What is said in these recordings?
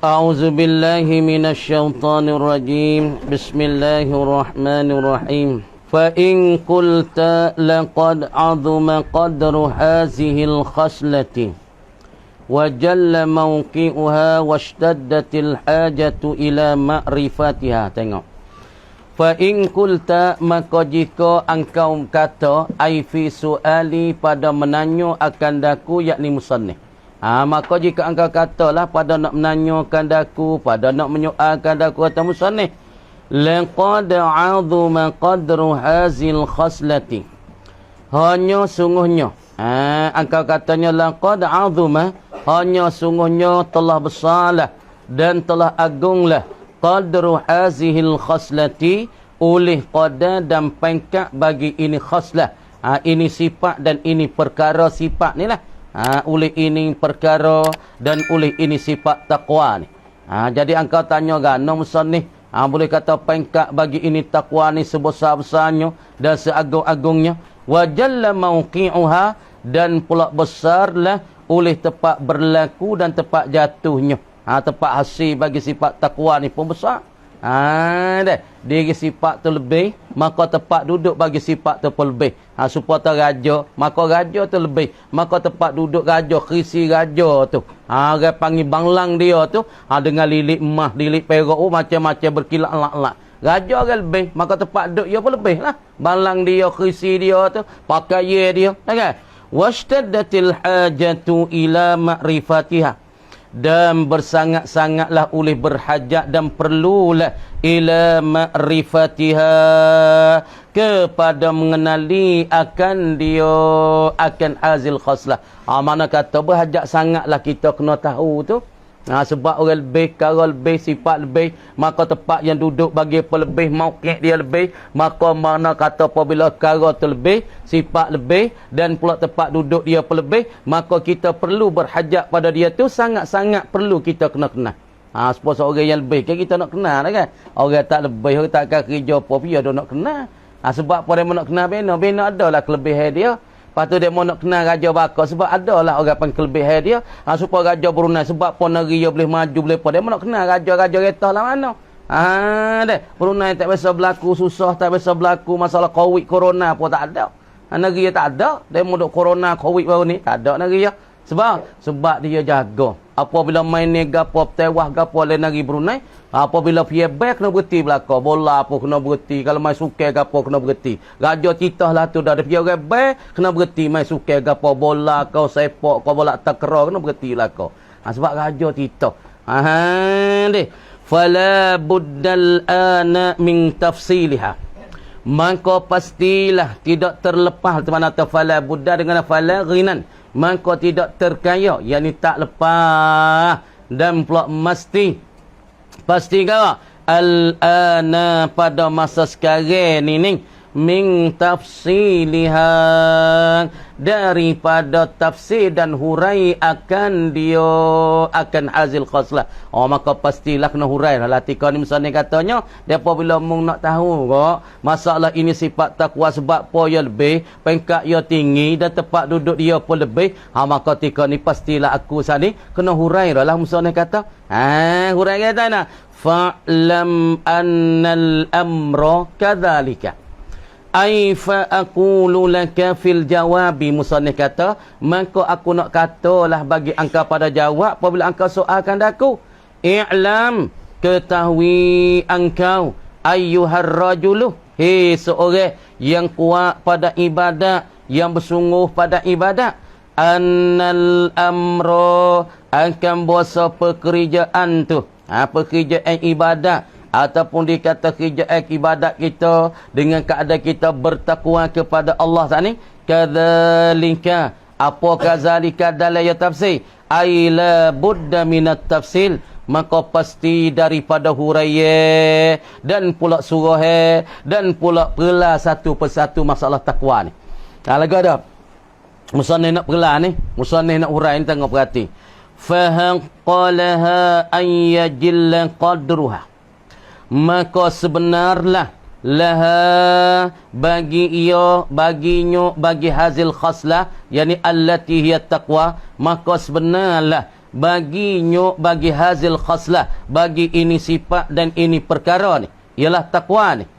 أعوذ بالله من الشيطان الرجيم بسم الله الرحمن الرحيم فإن قلت لقد عظم قدر هذه الخصلة وجل موقعها واشتدت الحاجة إلى معرفتها. Tengok. فإن قلت, maka jika engkau kata, ai fi suali, pada menanya akan daku, yakni musannif. Maka jika engkau katalah pada nak menanyakan daku, pada nak menyoalkan daku, kata musannif, laqad 'azuma qadru hazil khaslati, hanya sungguhnya, engkau katanya laqad 'azuma, hanya sungguhnya telah besarlah dan telah agunglah qadru hazil khaslati, oleh qadar dan pangkat bagi ini khaslah. Ini sifat dan ini perkara sifat ni lah. Oleh ini perkara dan oleh ini sifat taqwa ni. Jadi engkau tanya gana musannif, boleh kata pangkat bagi ini taqwa ni sebesar-besarnya dan seagung-agungnya. Wa jalla mauqi'uha, dan pula besarlah oleh tempat berlaku dan tempat jatuhnya. Tempat hasil bagi sifat taqwa ni pun besar. Diri sifat tu lebih, maka tempat duduk bagi sifat tu pun lebih. Supaya raja, maka raja tu lebih, maka tempat duduk raja, krisi raja tu, orang panggil banglang dia tu, dengan lilik emas, lilik perak, macam-macam berkilat-kilat. Raja orang lebih, maka tempat duduk dia pun lebih lah. Banglang dia, krisi dia tu, pakaian dia, kan? Washtaddatil hajatu ila ma'rifatiha, dan bersangat-sangatlah oleh berhajat dan perlulah ila ma'rifatiha, kepada mengenali akan dia, akan hazil khaslah. Mana kata berhajat sangatlah kita kena tahu tu. Sebab orang lebih, cara lebih, sifat lebih, maka tempat yang duduk bagi apa lebih, mauqi' dia lebih, maka mana kata apabila cara tu lebih, sifat lebih, dan pula tempat duduk dia pun lebih, maka kita perlu berhajat pada dia tu, sangat-sangat perlu kita kena kenal. Supaya orang yang lebih kan kita nak kenal kan. Orang tak lebih, orang tak akan kerja apa, dia nak kenal. Sebab apa dia nak kenal bina adalah kelebihan dia. Lepas tu dia nak kenal raja bakar, sebab adalah orang panggil kelebihan dia. Supaya raja Brunei, sebab apa negeri dia boleh maju, boleh apa. Dia nak kenal raja-raja retah lah mana. Brunei tak biasa berlaku susah, tak biasa berlaku masalah COVID, corona pun tak ada. Negeri dia tak ada. Dia mau duk corona, COVID baru ni, tak ada negeri dia. Sebab dia jaga. Apabila main ni gapo, tewah gapo oleh negeri Brunei, apabila fiebek kena berhenti belaka, bola pun kena berhenti, kalau main sukai gapo kena berhenti. Raja citah lah tu dah, dia fiebek kena berhenti, main sukai gapo, bola kau sepak kau, bola takraw kena berhenti belaka. Sebab raja citah. Fala buddal ana min tafsiliha, maka pastilah tidak terlepas tu mana tu fala buddha dengan fala ghinan, maka tidak terkaya, yakni tak lepas dan pula mesti kau al-ana, pada masa sekarang ni min tafsiliha, daripada tafsir dan hurai akan dia, akan hazil khaslah. Maka pastilah kena hurai lah. Latika ni misalnya katanya, dia apabila mung nak tahu kok masalah ini sifat takwa, sebab apa dia lebih, pangkat dia tinggi dan tempat duduk dia pun lebih, maka tika ni pastilah aku sani kena hurai lah misalnya kata. Hurai kata nak fa'lam annal amra kadzalika, ai fa aqulu laka fil jawabi, musannif kata, maka aku nak katalah bagi engkau pada jawab apabila engkau soalkan aku. I'lam, ketahui engkau, ayyuhar rajulu, seorang yang kuat pada ibadat, yang bersungguh pada ibadat, annal amra, akan buasa pekerjaan tu, pekerjaan ibadat, ataupun dikata kerjaan ibadat kita dengan keadaan kita bertakwa kepada Allah saat ni, kadzalika, apa kadzalika dalam ya tafsir, ai la budda minat tafsil, maka pasti daripada huraian dan pula surah dan pula perla satu persatu masalah takwa ni. Lagu ada musannif nak perla ni, musannif nak hurai ni, tengok perhati. Fahaqqalaha an yajilla qadruha, maka sebenarlah laha, bagi ia, baginya, bagi hazil khaslah, yakni allati hiya taqwa, maka sebenarlah bagi hazil khaslah, bagi ini sifat dan ini perkara ni, ialah takwa ni.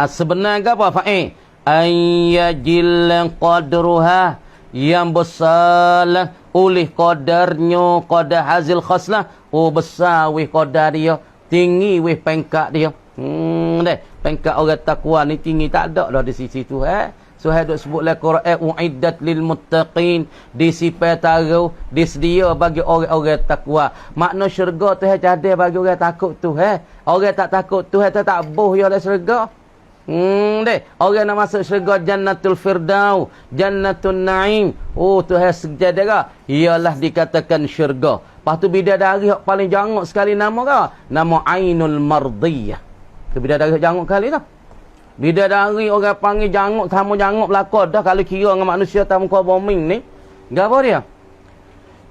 Sebenarnya apa fa'il? Ayyajil qadruha, yang besar oleh qadarnya, qadar hazil khaslah. Oh, besar weh qadar dia, tinggi weh pengkat dia. Pengkat orang takwa ni tinggi, tak ada dah di sisi Tuhan. Tuhan duk sebut dalam Quran, uiddat lil muttaqin, disipai taruh, disedia bagi orang-orang takwa. Makna syurga Tuhan cadai bagi orang takut Tuhan. Orang tak takut Tuhan tak boh ya dalam syurga. Orang nak masuk syurga Jannatul Firdaus, Jannatun Naim. Oh, Tuhan sejadah ialah dikatakan syurga. Lepas tu bidadari yang paling janguk sekali nama ke? Nama Ainul Mardiyah. Tu bidadari janguk kali tu. Bidadari orang panggil janguk, sama janguk belakang dah kalau kira dengan manusia tak muka bombing ni. Apa dia?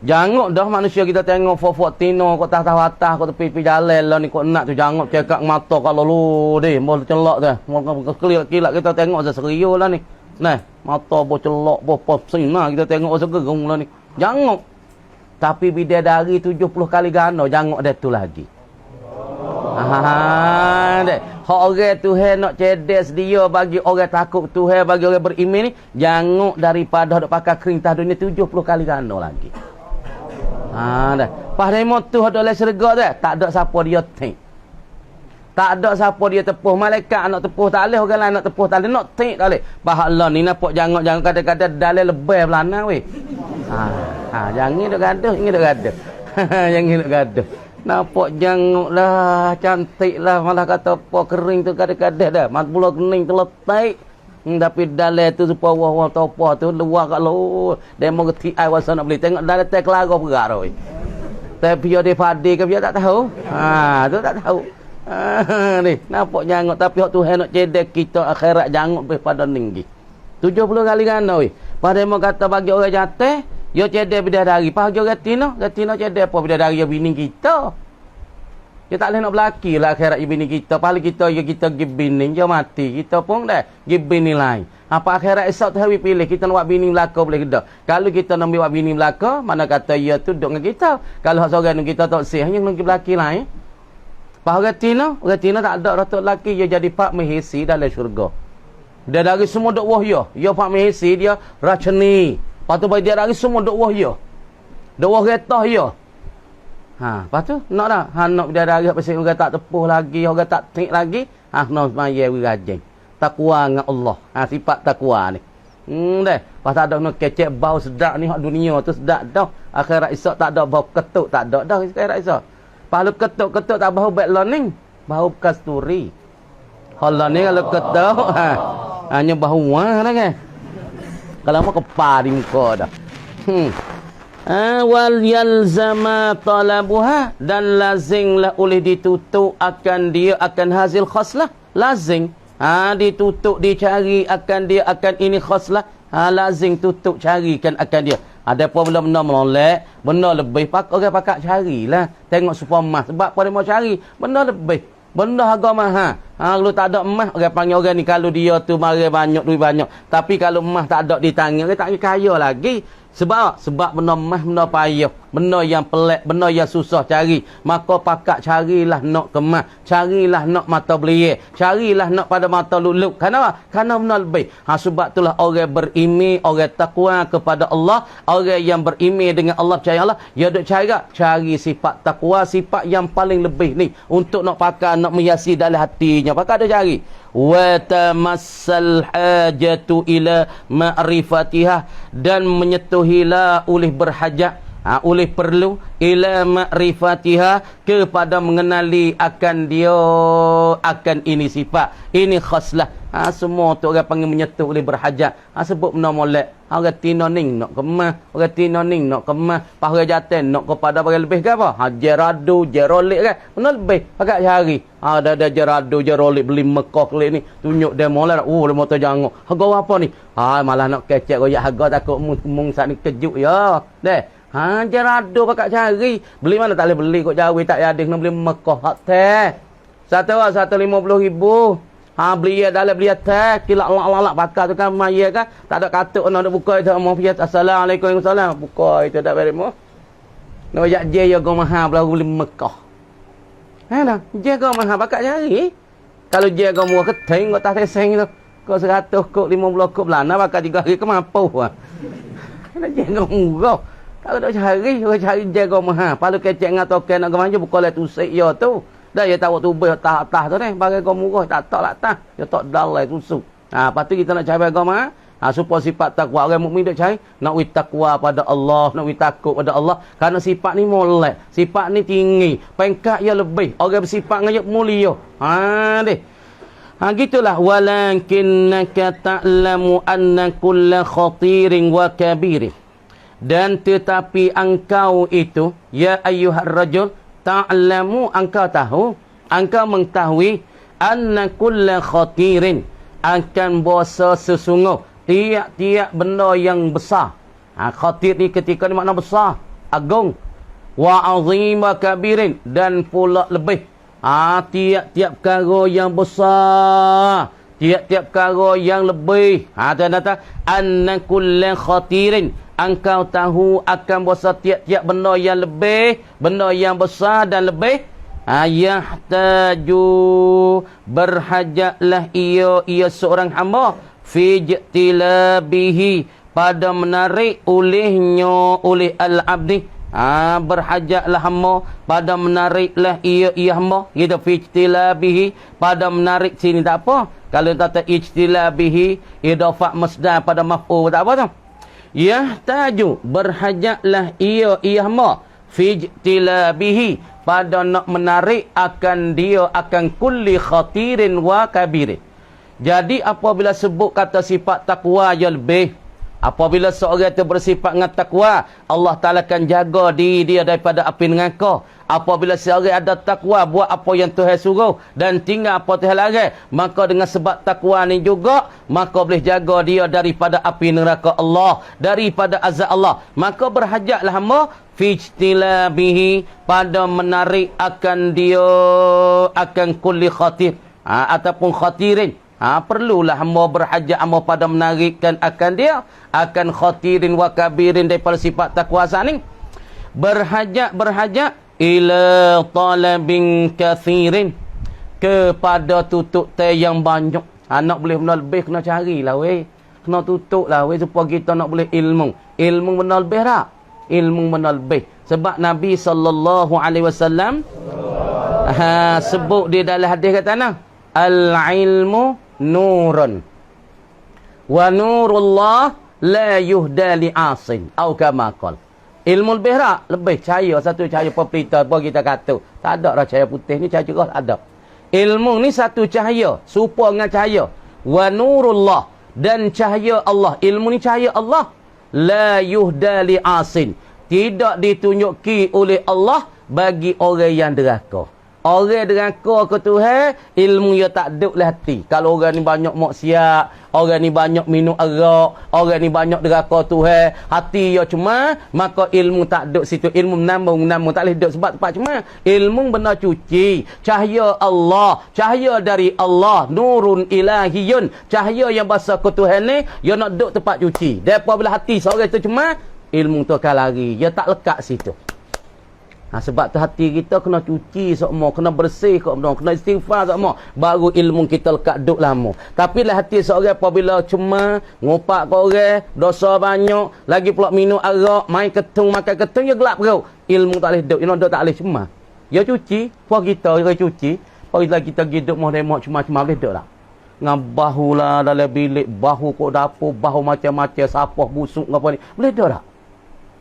Janguk dah manusia kita tengok fofok tino kau atas-atas kau tepi jalan lah ni kau nak tu janguk cekak mata kalau lu deh mau celak dah. Mau kilat kita tengok seserio lah ni. Nah, mata bo celak bo popsina kita tengok segerung lah ni. Janguk. Tapi bidadari 70 kali ganda janguk dia tu lagi. Hak orang Tuhan nak cerdas dia bagi orang takut Tuhan, bagi orang beriman ni, janguk daripada dok pakai kering tah dunia 70 kali ganda lagi. Dah. Pas demo tu ada dalam syurga dah, tak ada siapa dia tik. Tak ada siapa dia tepuh, malaikat nak tepuh tak leh, orang lain nak tepuh tak leh, nak tik tak leh. Bah Allah ni nampak janguk-janguk kadang-kadang dalam lebih belana weh. Jangan dok gaduh, ini dok gaduh. Jangan dok gaduh. Nampak janguk lah, cantik lah, malah kata apa kering tu kadang-kadang dah. Mat pula kening terletak. Tapi dalam tu supaya wah-wah tau apa tu luar kat lu. Demo ke TI wasa nak beli. Tengok dalam tek lagu perak tu. Tapi dia padi ke dia tak tahu. Tu tak tahu. Ni nampak janguk tapi hak Tuhan nak cedek kita akhirat janguk pada tinggi. 70 kali ganda weh. Pada mau kata bagi orang jatuh yo cedek bidadari, pagi orang Gatino cedek apa bidadari ya bini kita. Dia tak boleh nak berlaki lah akhirat bini kita. Paling kita ya kita give bini, dia mati. Kita pun dah give bini lain. Apa akhirat esok tu hari pilih kita nak buat bini belaka boleh ke tak? Kalau kita nak buat bini belaka, mana kata ya tu duduk dengan kita. Kalau hak seorang kita tak sih, hanya nak berlaki lain. Pas orang Tina tak ada ratuk lelaki, dia jadi pak mehisi dalam syurga. Bidadari semua duk wahya. Ya pak mehisi dia racuni. Lepas tu bagi dia lagi semua duk wahya. Duk wah getah ya. Lepas tu nak dah. Nak bidadari pasal orang tak tepuh lagi, orang tak tik lagi. Nak semaya wirajin. Takwa dengan Allah. Sifat takwa ni. Dah. Lepas tu ada nak kecek bau sedap ni hak dunia tu sedap dah. Akhirat esok tak ada bau ketuk, tak ada dah akhirat esok. Kalau ketuk-ketuk tak bau baik learning, bau kasturi. Kalau ni kalau ketuk hanya bau wah dah kan. Kalau mau kepala di muka dah. Wal yalzama talabuha, dan lazimlah oleh ditutup akan dia akan hasil khaslah. Lazim. Ditutup dicari akan dia akan ini khaslah. Lazim tutup carikan akan dia. Ada apa benda-benda melolek, benda lebih orang pakak carilah. Tengok supaya emas. Sebab apa dia mau cari? Benda lebih. Benda harga mahal. Kalau tak ada emas, orang panggil orang ni kalau dia tu mari banyak, duit banyak. Tapi kalau emas tak ada di tangan, dia tak kaya lagi. Sebab benda emas, benda payah. Benda yang pelik, benda yang susah cari. Maka pakak carilah nak kemas. Carilah nak mata belia. Carilah nak pada mata luluk. Kenapa? Kerana benda lebih. Sebab itulah orang berimej, orang takwa kepada Allah. Orang yang berimej dengan Allah, percaya Allah. Dia duk cari sifat takwa, sifat yang paling lebih ni. Untuk nak pakai, nak menghiasi dalam hatinya. Pakak ada cari. Wa tamassal hajatu ila ma'rifatihah, dan menyetuhilah oleh berhajat, oleh perlu ila ma'rifatihah, kepada mengenali akan dia, akan ini sifat, ini khaslah. Semua tu orang panggil menyetuh oleh berhajat. Sebut benda molek. Orang Tina ning nak kemas, orang Tina ning nak kemas, pas orang Jaten nak kepada barang lebih ke apa? Jeradu, jerolik kan. Benda lebih pakai cari. Ada jeradu, jerolik beli Mekah kali ni. Tunjuk demo lah. Dia motor jangok. Harga apa ni? Malah nak kecek royak harga takut mung saat ni kejut ya. Deh. Jeradu pakai cari. Beli mana tak boleh beli kok jauh tak ada nak beli Mekah hak teh. 150,000. Beli dalam beli teh kilak lak bakar tu kan maya kan tak ada katuk nak buka itu mau fiat assalamualaikum wasallam buka itu tak beri mu Nak ajak je jaga mahal belah boleh Mekah. Ha dah, jaga mahal bakat cari. Kalau jaga murah keting kau tak teseng tu. Kau 100 kok 50 kok belana bakat 3 hari ke mampu ah. Nak jaga murah. Tak ada cari jaga mahal. Palu kecek ngah token nak kemana buka le tusik yo tu. Dah ya tahu tu beh tah tu ni bagi kau murah tak lah tah. Ya tak dalai tusuk. Ha lepas tu kita nak cari agama. Ha, supaya sifat takwa orang mukmin dak cari nak wi takwa pada Allah, nak wi takut pada Allah kerana sifat ni molek, sifat ni tinggi, peringkat dia lebih. Orang bersifat ngajak mulia. Ha deh. Ha gitulah walakinnaka ta'lamu anna kulla khatirin wa kabirin. Dan tetapi engkau itu ya ayyuhar rajul ta'lamu engkau tahu, engkau mengetahui anna kulla khatirin akan bahasa sesungguh tiap-tiap benda yang besar. Ha, khatir ni ketika ni makna besar, agung. Wa azim wa kabirin dan pula lebih. Ha, tiap-tiap perkara yang besar, tiap-tiap perkara yang lebih. Ha, ternyata anna kullu khatirin engkau tahu akan bahasa tiap-tiap benda yang lebih, benda yang besar dan lebih. Yahtaju berhajatlah ia seorang hamba fi jtilabihi pada menarik oleh al-abdi. Berhajatlah hamba pada menariklah ia hamba gitu fi jtilabihi pada menarik sini tak apa. Kalau kata ijtilabihi idafah masdar pada maf'ul tak apa tu. Yahtaju berhajatlah ia hamba fi jtilabihi pada nak menarik akan dia akan kulli khatirin wa kabirin. Jadi apabila sebut kata sifat takwa yang lebih, apabila seorang itu bersifat dengan takwa, Allah Ta'ala akan jaga diri dia daripada api neraka. Apabila seorang ada takwa, buat apa yang Tuhan suruh dan tinggal apa Tuhan larang, maka dengan sebab takwa ni juga, maka boleh jaga dia daripada api neraka Allah, daripada azab Allah. Maka berhajatlah hamba fi ijtilabihi pada menarik akan dia akan kulli khatir ataupun khatirin. Perlulah hamba berhajat hamba pada menarikkan akan dia akan khatirin wa kabirin daripada sifat takwa ni. Berhajat ila talabin kathirin kepada tutup teh yang banyak. Nak boleh benda lebih kena carilah weh. Kena tutuplah weh supaya kita nak boleh ilmu benda lebih tak? Ilmu benda lebih. Sebab Nabi SAW sebut di dalam hadis kata nah, al-ilmu nurun wa nurullah la yuhda li asin atau kama qala. Ilmu lebih tak? Lebih cahaya, satu cahaya pemerintah apa kita kata. Tak ada dah cahaya putih ni, cahaya cerah ada. Ilmu ni satu cahaya, serupa dengan cahaya. Wa nurullah dan cahaya Allah. Ilmu ni cahaya Allah. La yuhda li asin. Tidak ditunjuki oleh Allah bagi orang yang deraka. Orang deraka ke Tuhan, ilmu dia tak duduk dalam hati. Kalau orang ni banyak maksiat, orang ni banyak minum arak, orang ni banyak deraka Tuhan, hati dia cuma, maka ilmu tak duduk situ. Ilmu menambung, tak boleh duduk sebab tempat cuma. Ilmu benar cuci. Cahaya Allah, cahaya dari Allah, nurun ilahiyun. Cahaya yang bahasa ke Tuhan ni, dia nak duduk tempat cuci. Daripada bila hati seorang itu cuma, ilmu tu akan lari. Dia tak lekat situ. Sebab tu hati kita kena cuci semua, kena bersih semua, kena istighfar semua, baru ilmu kita lekat duduk lama. Tapi lah hati seorang apabila cuma ngopak ke orang, dosa banyak, lagi pula minum arak, main ketung, makan ketung, dia gelap perut. Ilmu tak boleh duduk, dia tak boleh cuma. Dia cuci, puan kita dia cuci, apabila kita hidup mau cuma-cuma boleh duduk tak? Dengan bahu lah dalam bilik, bahu kok dapur, bahu macam-macam, sapah busuk apa ni, boleh duduk tak?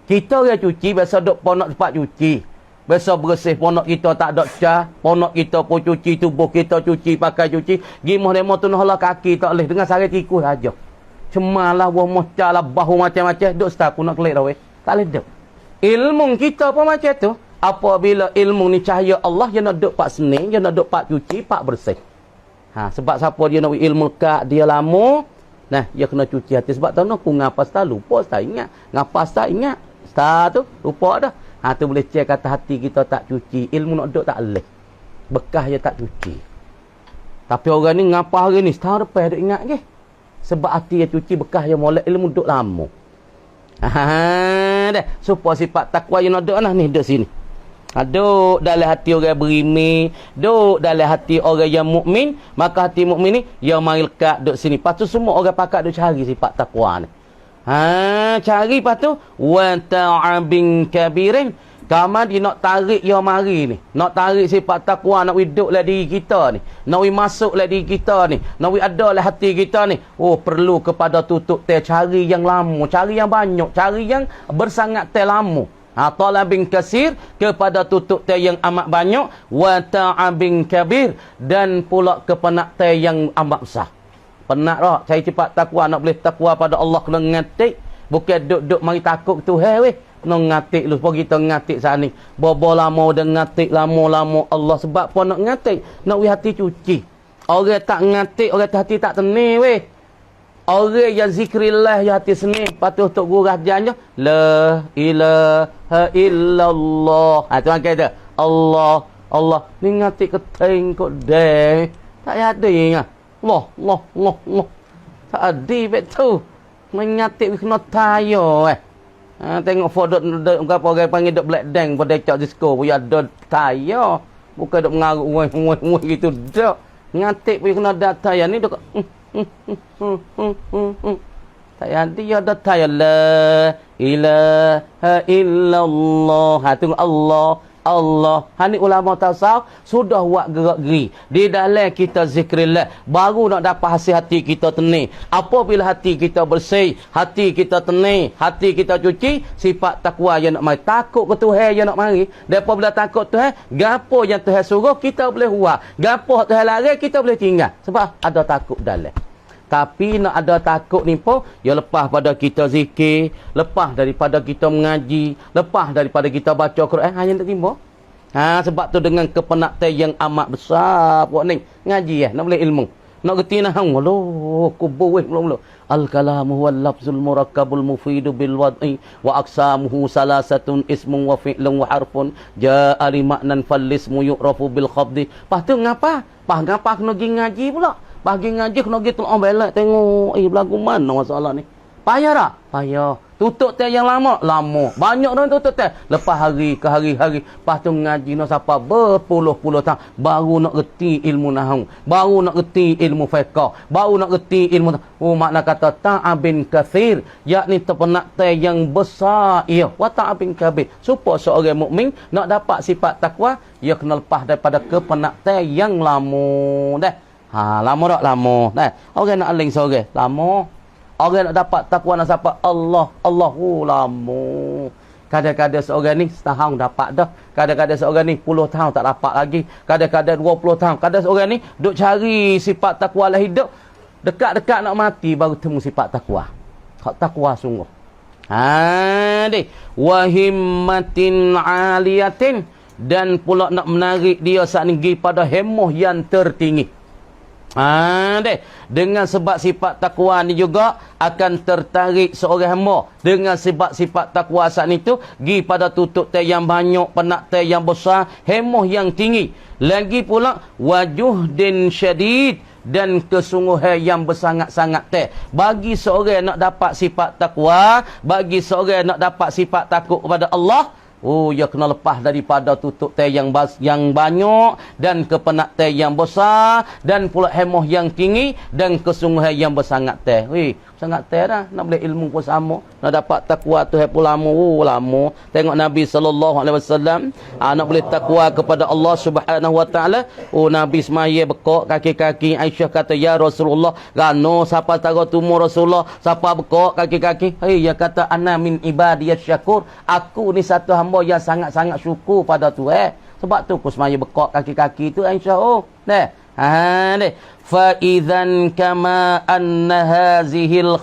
Kita dia cuci, biasa duduk ponok tempat cuci. Biasa bersih ponok kita tak ada cah, ponok kita pun cuci, tubuh kita cuci, pakai cuci. Gimah demo tu nak kaki tak boleh dengan sari tikus aja. Cemalah buah mocha lah, bahu macam-macam, duk start aku nak kelik dah weh. Tak boleh duk. Ilmu kita pun macam tu. Apabila ilmu ni cahaya Allah, dia nak duk pak sening, dia nak duk pak cuci, pak bersih. Sebab siapa dia nak ilmu kat dia lama, nah, dia kena cuci hati. Sebab tahu aku ngapas tak lupa, tak ingat. Ngapas tak ingat. Start tu lupa dah. Tu boleh cek kata hati kita tak cuci. Ilmu nak duduk tak boleh. Bekas je tak cuci. Tapi orang ni ngapa hari ni? Setahun lepas duk ingat ke? Sebab hati dia cuci bekas je molek ilmu duduk lama. dah. Supaya sifat takwa yang ada lah ni duduk sini. Duduk dalam hati orang berimeh, duduk dalam hati orang yang mukmin, maka hati mukmin ni yang mari lekat duduk sini. Lepas tu semua orang pakat duk cari sifat takwa ni. Cari lepas tu wa ta'abin kabirin. Kamu dia nak tarik yang mari ni. Nak tarik sifat takwa, nak hidup lah diri kita ni. Nak masuk lah diri kita ni. Nak ada lah hati kita ni. Oh, perlu kepada tutup teh cari yang lama, cari yang banyak, cari yang bersangat teh lama. Talabin kasir kepada tutup teh yang amat banyak, wa ta'abin kabir, dan pula kepenak teh yang amat besar. Penat dah cari cepat takwa, nak boleh takwa pada Allah kena ngatik, bukan duk-duk mari takut Tuhan weh. Nak ngatik lu, sebab kita ngatik saat ni. Bobo lama dah ngatik lama-lama Allah, sebab apa nak ngatik? Nak we hati cuci. Orang tak ngatik, orang hati tak tenang weh. Orang yang zikrillah yang hati seni, patuh untuk guru rajannya la ilaha illallah. Tuan kata Allah Allah ni ngati keteng kok deh. Tak ada ingat. Allah. Tak ada betul. Mengati kena tayo tengok foto apa orang panggil dok black dang pada cak disco punya ada tayo. Bukan dok mengaruk woi gitu dak. Ngati punya kena data yang ni dok tak ada ada tayo la ilaha illallah. Tengok Allah. Hani ulama tasawuf sudah buat gerak-geri di dalam kita zikrillah, baru nak dapat hasil hati kita tenang. Apabila hati kita bersih, hati kita tenang, hati kita cuci, sifat takwa yang nak mari, takut ke Tuhan yang nak mari. Depa bila takut Tuhan, gapo yang Tuhan suruh kita boleh buat, gapo Tuhan larang kita boleh tinggal, sebab ada takut dalam. Tapi nak ada takut ni pun, ya lepas pada kita zikir, lepas daripada kita mengaji, lepas daripada kita baca Quran, hanya nak timba. Sebab tu dengan kepenatan yang amat besar buat ni, ngaji nak boleh ilmu. Nak gerti nahwu, kubur weh mula-mula. Al-kalamu huwal lafzul murakkabul mufidu bil wad'i wa aqsamuhu salasatun ismun wa fi'lun wa harfun ja'a li ma'nan fal ismu yu'rafu bil khabdi. Pas tu ngapa? Ngapa kena pergi ngaji pula? Bagi ngaji kena pergi tolong belak tengok berlagu mana masalah ni. Payah tak? Payah. Tutup teh yang lama? Lama. Banyak orang tutup teh. Lepas hari ke hari-hari. Lepas tu ngaji nak siapa berpuluh-puluh tahun. Baru nak reti ilmu nahwu. Baru nak reti ilmu fiqh. Baru nak reti ilmu. Makna kata ta'abin kathir. Yakni terpenak teh yang besar. Ya. Wa ta'abin kabir. Supaya seorang mukmin nak dapat sifat takwa, ia kena lepas daripada kepenak teh yang lama. Dah. Lama tak? Lama. Orang nak aling seorang. Lama. Orang nak dapat takwa nak siapa? Allahu lama. Kadang-kadang seorang ni setahun dapat dah. Kadang-kadang seorang ni 10 tahun tak dapat lagi. Kadang-kadang 20 tahun. Kadang seorang ni duk cari sifat takwa lah hidup. Dekat-dekat nak mati baru temu sifat takwa. Hak takwa sungguh. Wa himmatin aliyatin, dan pula nak menarik dia saat ni pada hemah yang tertinggi. Dengan sebab sifat takwa ni juga akan tertarik seorang hamba dengan sebab sifat takwa saat itu gi pada tutup teh yang banyak, penak teh yang besar, hemah yang tinggi, lagi pula wajuhdin syadid, dan kesungguhan yang bersangat-sangat teh. Bagi seorang nak dapat sifat takwa, bagi seorang nak dapat sifat takut kepada Allah, ia kena lepas daripada tutup teh yang banyak, dan kepenak teh yang besar, dan pula hemah yang tinggi, dan kesungguhan yang bersangat teh. Sangat teh dah. Nak boleh ilmu pun sama. Nak dapat takwa tu pun lama. Lama. Tengok Nabi SAW. Nak boleh takwa kepada Allah Subhanahu Wa Taala. Nabi semaya bekok kaki-kaki. Aisyah kata, ya Rasulullah, gano siapa tahu tumu Rasulullah, siapa bekok kaki-kaki? Dia kata, ana min ibadiyas syakur. Aku ni satu hamba yang sangat-sangat syukur pada Tuhan. Sebab tu aku semaya bekok kaki-kaki tu Aisyah. Fa'idhan kama anna hazihil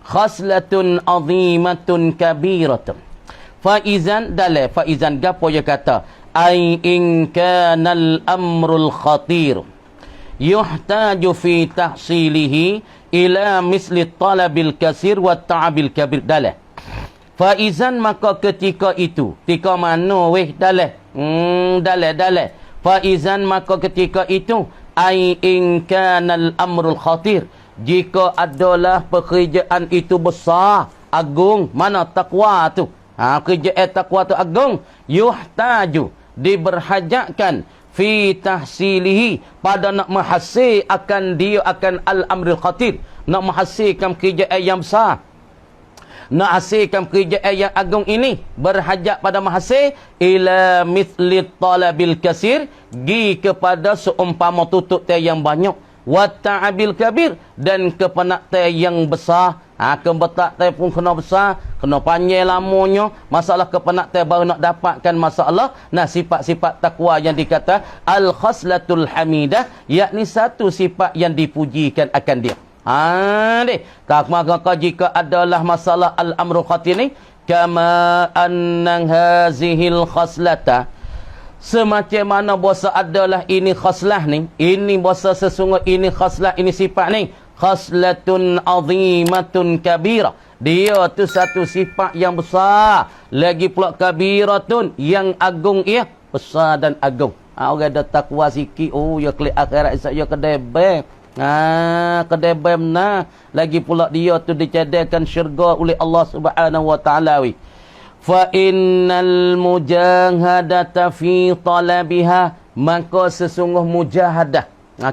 khaslatun azimatun kabiratun. Fa'izan dalai. Fa'izan gapo dia kata? Ay in kanal amrul khatir yuhtaju fi tahsilihi ila misli talabil kasir wa ta'abil kabir. Dalai. Fa'izan maka ketika itu. Ketika mana weh dalai? Dalai. Fa'izan maka ketika itu. Ai in kanal amrul khatir, jika adalah pekerjaan itu besar, agung. Mana takwa tu? Kerja takwa tu agung. Yuhtaju, diberhajatkan fi tahsilihi, pada nak menghasil akan dia akan al-amril khatir, nak menghasilkan kerja yang besar, nak hasilkan kerja yang agung ini, berhajat pada menghasil ila mithli talabil kasir, gi kepada seumpama tutup teh yang banyak, wa ta'abil kabir, dan kepenak teh yang besar. Kebetak teh pun kena besar, kena panjang lamanya. Masalah kepenak teh baru nak dapatkan masalah. Nah, sifat-sifat takwa yang dikata al-khaslatul hamidah, yakni satu sifat yang dipujikan akan dia. Tak maka jika adalah masalah al-amru khatir ni, kama annang hazihil khaslata, semacam mana bahasa adalah ini khaslah ni, ini bahasa sesungguh ini khaslah, ini sifat ni, khaslatun azimatun kabira, dia tu satu sifat yang besar, lagi pula kabiratun, yang agung, ia besar dan agung. Orang ada takwa sikit, ya klik akhirat esok ya kedai beb. Kedai beb nah, lagi pula dia tu dicadangkan syurga oleh Allah Subhanahu wa taala. Fa innal mujahadata fi talabiha, maka sesungguh mujahadah,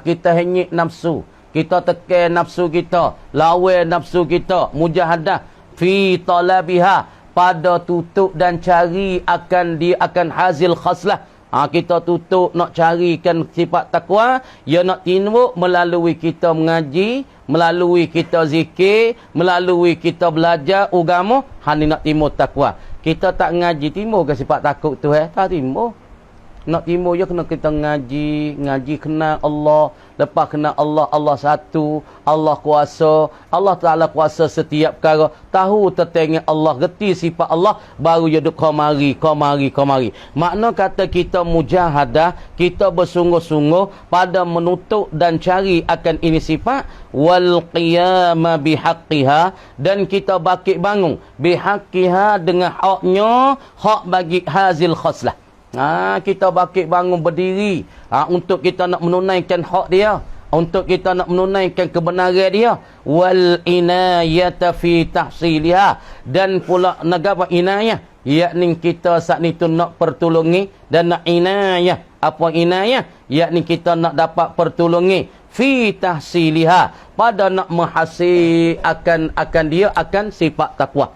kita hanyut nafsu, kita tekan nafsu kita, lawan nafsu kita, mujahadah fi talabiha, pada tutup dan cari akan dia akan hasil khaslah. Kita tutup nak carikan sifat takwa, ia nak timbul melalui kita mengaji, melalui kita zikir, melalui kita belajar agama, hani nak timbul takwa. Kita tak ngaji timbul ke sifat takut tu tak timbul. Nak timbul ya kena kita ngaji kenal Allah, lepas kenal Allah, Allah satu, Allah kuasa, Allah Taala kuasa setiap perkara, tahu tentang Allah, reti sifat Allah, baru ya duk komari. Makna kata kita mujahadah, kita bersungguh-sungguh pada menutup dan cari akan ini sifat, wal qiyama bihaqqiha, dan kita bakit bangun bihaqqiha, dengan haknya, hak bagi hazil khaslah. Kita bakit bangun berdiri untuk kita nak menunaikan hak dia, untuk kita nak menunaikan kebenaran dia. Wal inayata fi tahsiliha, dan pula negara inayah, yakni kita saat ni tu nak pertolongi, dan nak inayah. Apa inayah? Yakni kita nak dapat pertolongi fi tahsiliha, pada nak menghasil akan dia akan sifat takwa.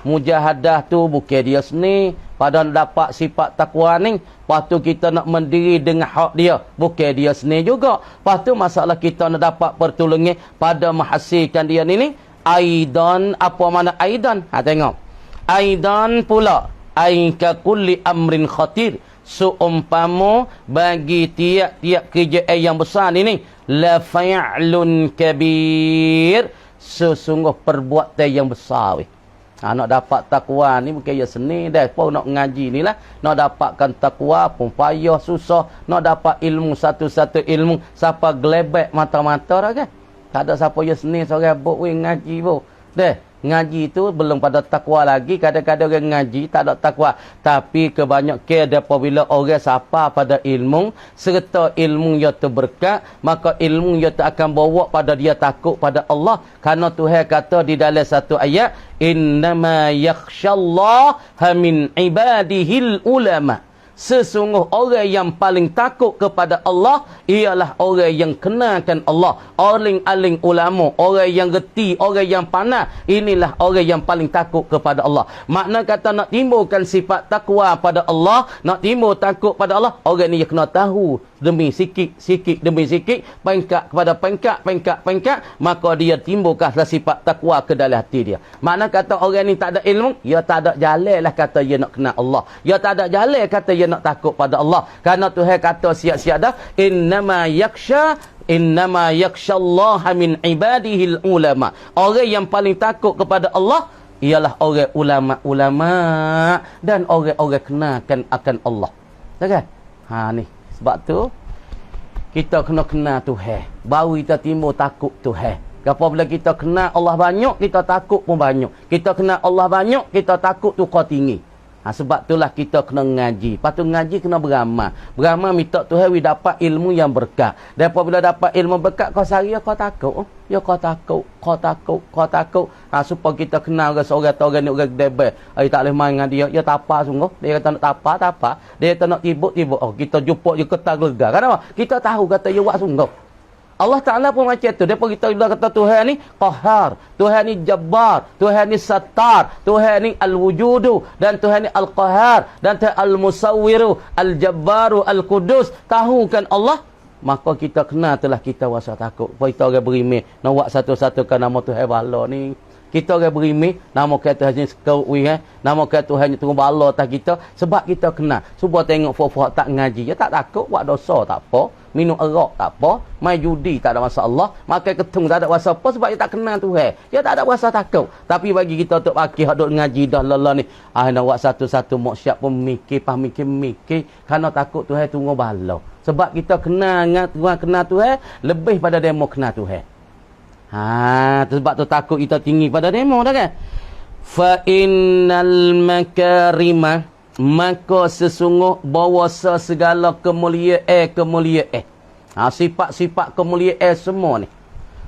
Mujahadah tu bukan dia seni pada dapat sifat takwa ni. Lepas tu kita nak mendiri dengan hak dia, bukan dia seni juga. Lepas tu masalah kita nak dapat pertolongan pada menghasilkan dia ni. Aidan, apa mana aidan? Tengok. Aidan pula, aika kulli amrin khatir, seumpama bagi tiap-tiap kerja yang besar ni, la fa'lun kabir, sesungguh perbuatan yang besar. Nak dapat takwa ni bukan ya seni dah. Pun nak ngaji ni lah, nak dapatkan takwa pun payah susah. Nak dapat ilmu satu-satu ilmu, siapa gelebek mata-mata dah kan. Tak ada siapa ya seni seorang buk ngaji bu. Dah ngaji tu belum pada takwa lagi. Kadang-kadang orang ngaji tak ada takwa, tapi kebanyakan apabila orang siapa pada ilmu, serta ilmu yang berkat, maka ilmu yang akan bawa pada dia takut pada Allah. Karena Tuhan kata di dalam satu ayat, innama yakhshallaha min ibadihil ulama, sesungguh orang yang paling takut kepada Allah ialah orang yang kenalkan Allah, aling-aling ulama, orang yang reti, orang yang pandai. Inilah orang yang paling takut kepada Allah. Makna kata nak timbulkan sifat takwa pada Allah, nak timbul takut pada Allah, orang ni kena tahu demi sikit demi sikit, pengkat kepada pengkat, maka dia timbulkanlah sifat takwa ke dalam hati dia. Makna kata orang ni tak ada ilmu, dia tak ada jalan lah kata dia nak kenal Allah, dia tak ada jalan kata dia nak takut pada Allah. Karena Tuhan kata siap-siap dah, innama yakhshallaha min ibadihil ulama, orang yang paling takut kepada Allah ialah orang ulama-ulama dan orang-orang kenalkan akan Allah. Tak kan? Ni sebab tu kita kena kenal Tuhan, baru kita timbul takut Tuhan. Apabila kita kenal Allah banyak, kita takut pun banyak. Kita kenal Allah banyak, kita takut tukar tinggi. Sebab itulah kita kena ngaji. Lepas tu ngaji kena beramal. Beramal minta Tuhan we dapat ilmu yang berkat. Dan apabila dapat ilmu berkat, kau sehari kau takut. Ya kau takut. Supaya kita kenal seorang atau orang ni orang debel. Tak boleh main dengan dia. Ya tapa sungguh. Dia kata nak tapa. Dia kata nak tibuk. Oh, kita jumpa je ketar lega. Kenapa? Kita tahu kata ya wak sungguh. Allah Ta'ala pun macam tu. Dia pun kita kata Tuhan ni Qahar, Tuhan ni Jabbar, Tuhan ni Sattar, Tuhan ni Al-Wujudu, dan Tuhan ni Al-Qahar, dan Tuhan Al-Musawwiru, Al-Jabbaru, Al-Qudus. Tahu kan Allah? Maka kita kenal telah kita rasa takut. Kita orang berimeh, nak buat satu-satu kan nama Tuhan bala ni. Kita orang berimeh, nama kata Tuhan sekauwi, nama kata Tuhan turun bala atas kita. Sebab kita kenal. Cuba tengok fuak-fuak tak ngaji. Ya tak takut, buat dosa tak apa. Minum arak tak apa, main judi tak ada masalah, makan ketung tak ada rasa apa sebab dia tak kenal Tuhan. Dia tak ada rasa takut. Tapi bagi kita untuk pakai hak duk ngaji dah lelah ni, nak buat satu-satu mak siap pun mikir kerana takut Tuhan tunggu bala. Sebab kita kenal Tuhan lebih pada demo kenal Tuhan. Sebab tu takut kita tinggi pada demo dah kan. Fa innal makarimah, maka sesungguh bahawa segala kemuliaan. Sifat-sifat kemuliaan semua ni.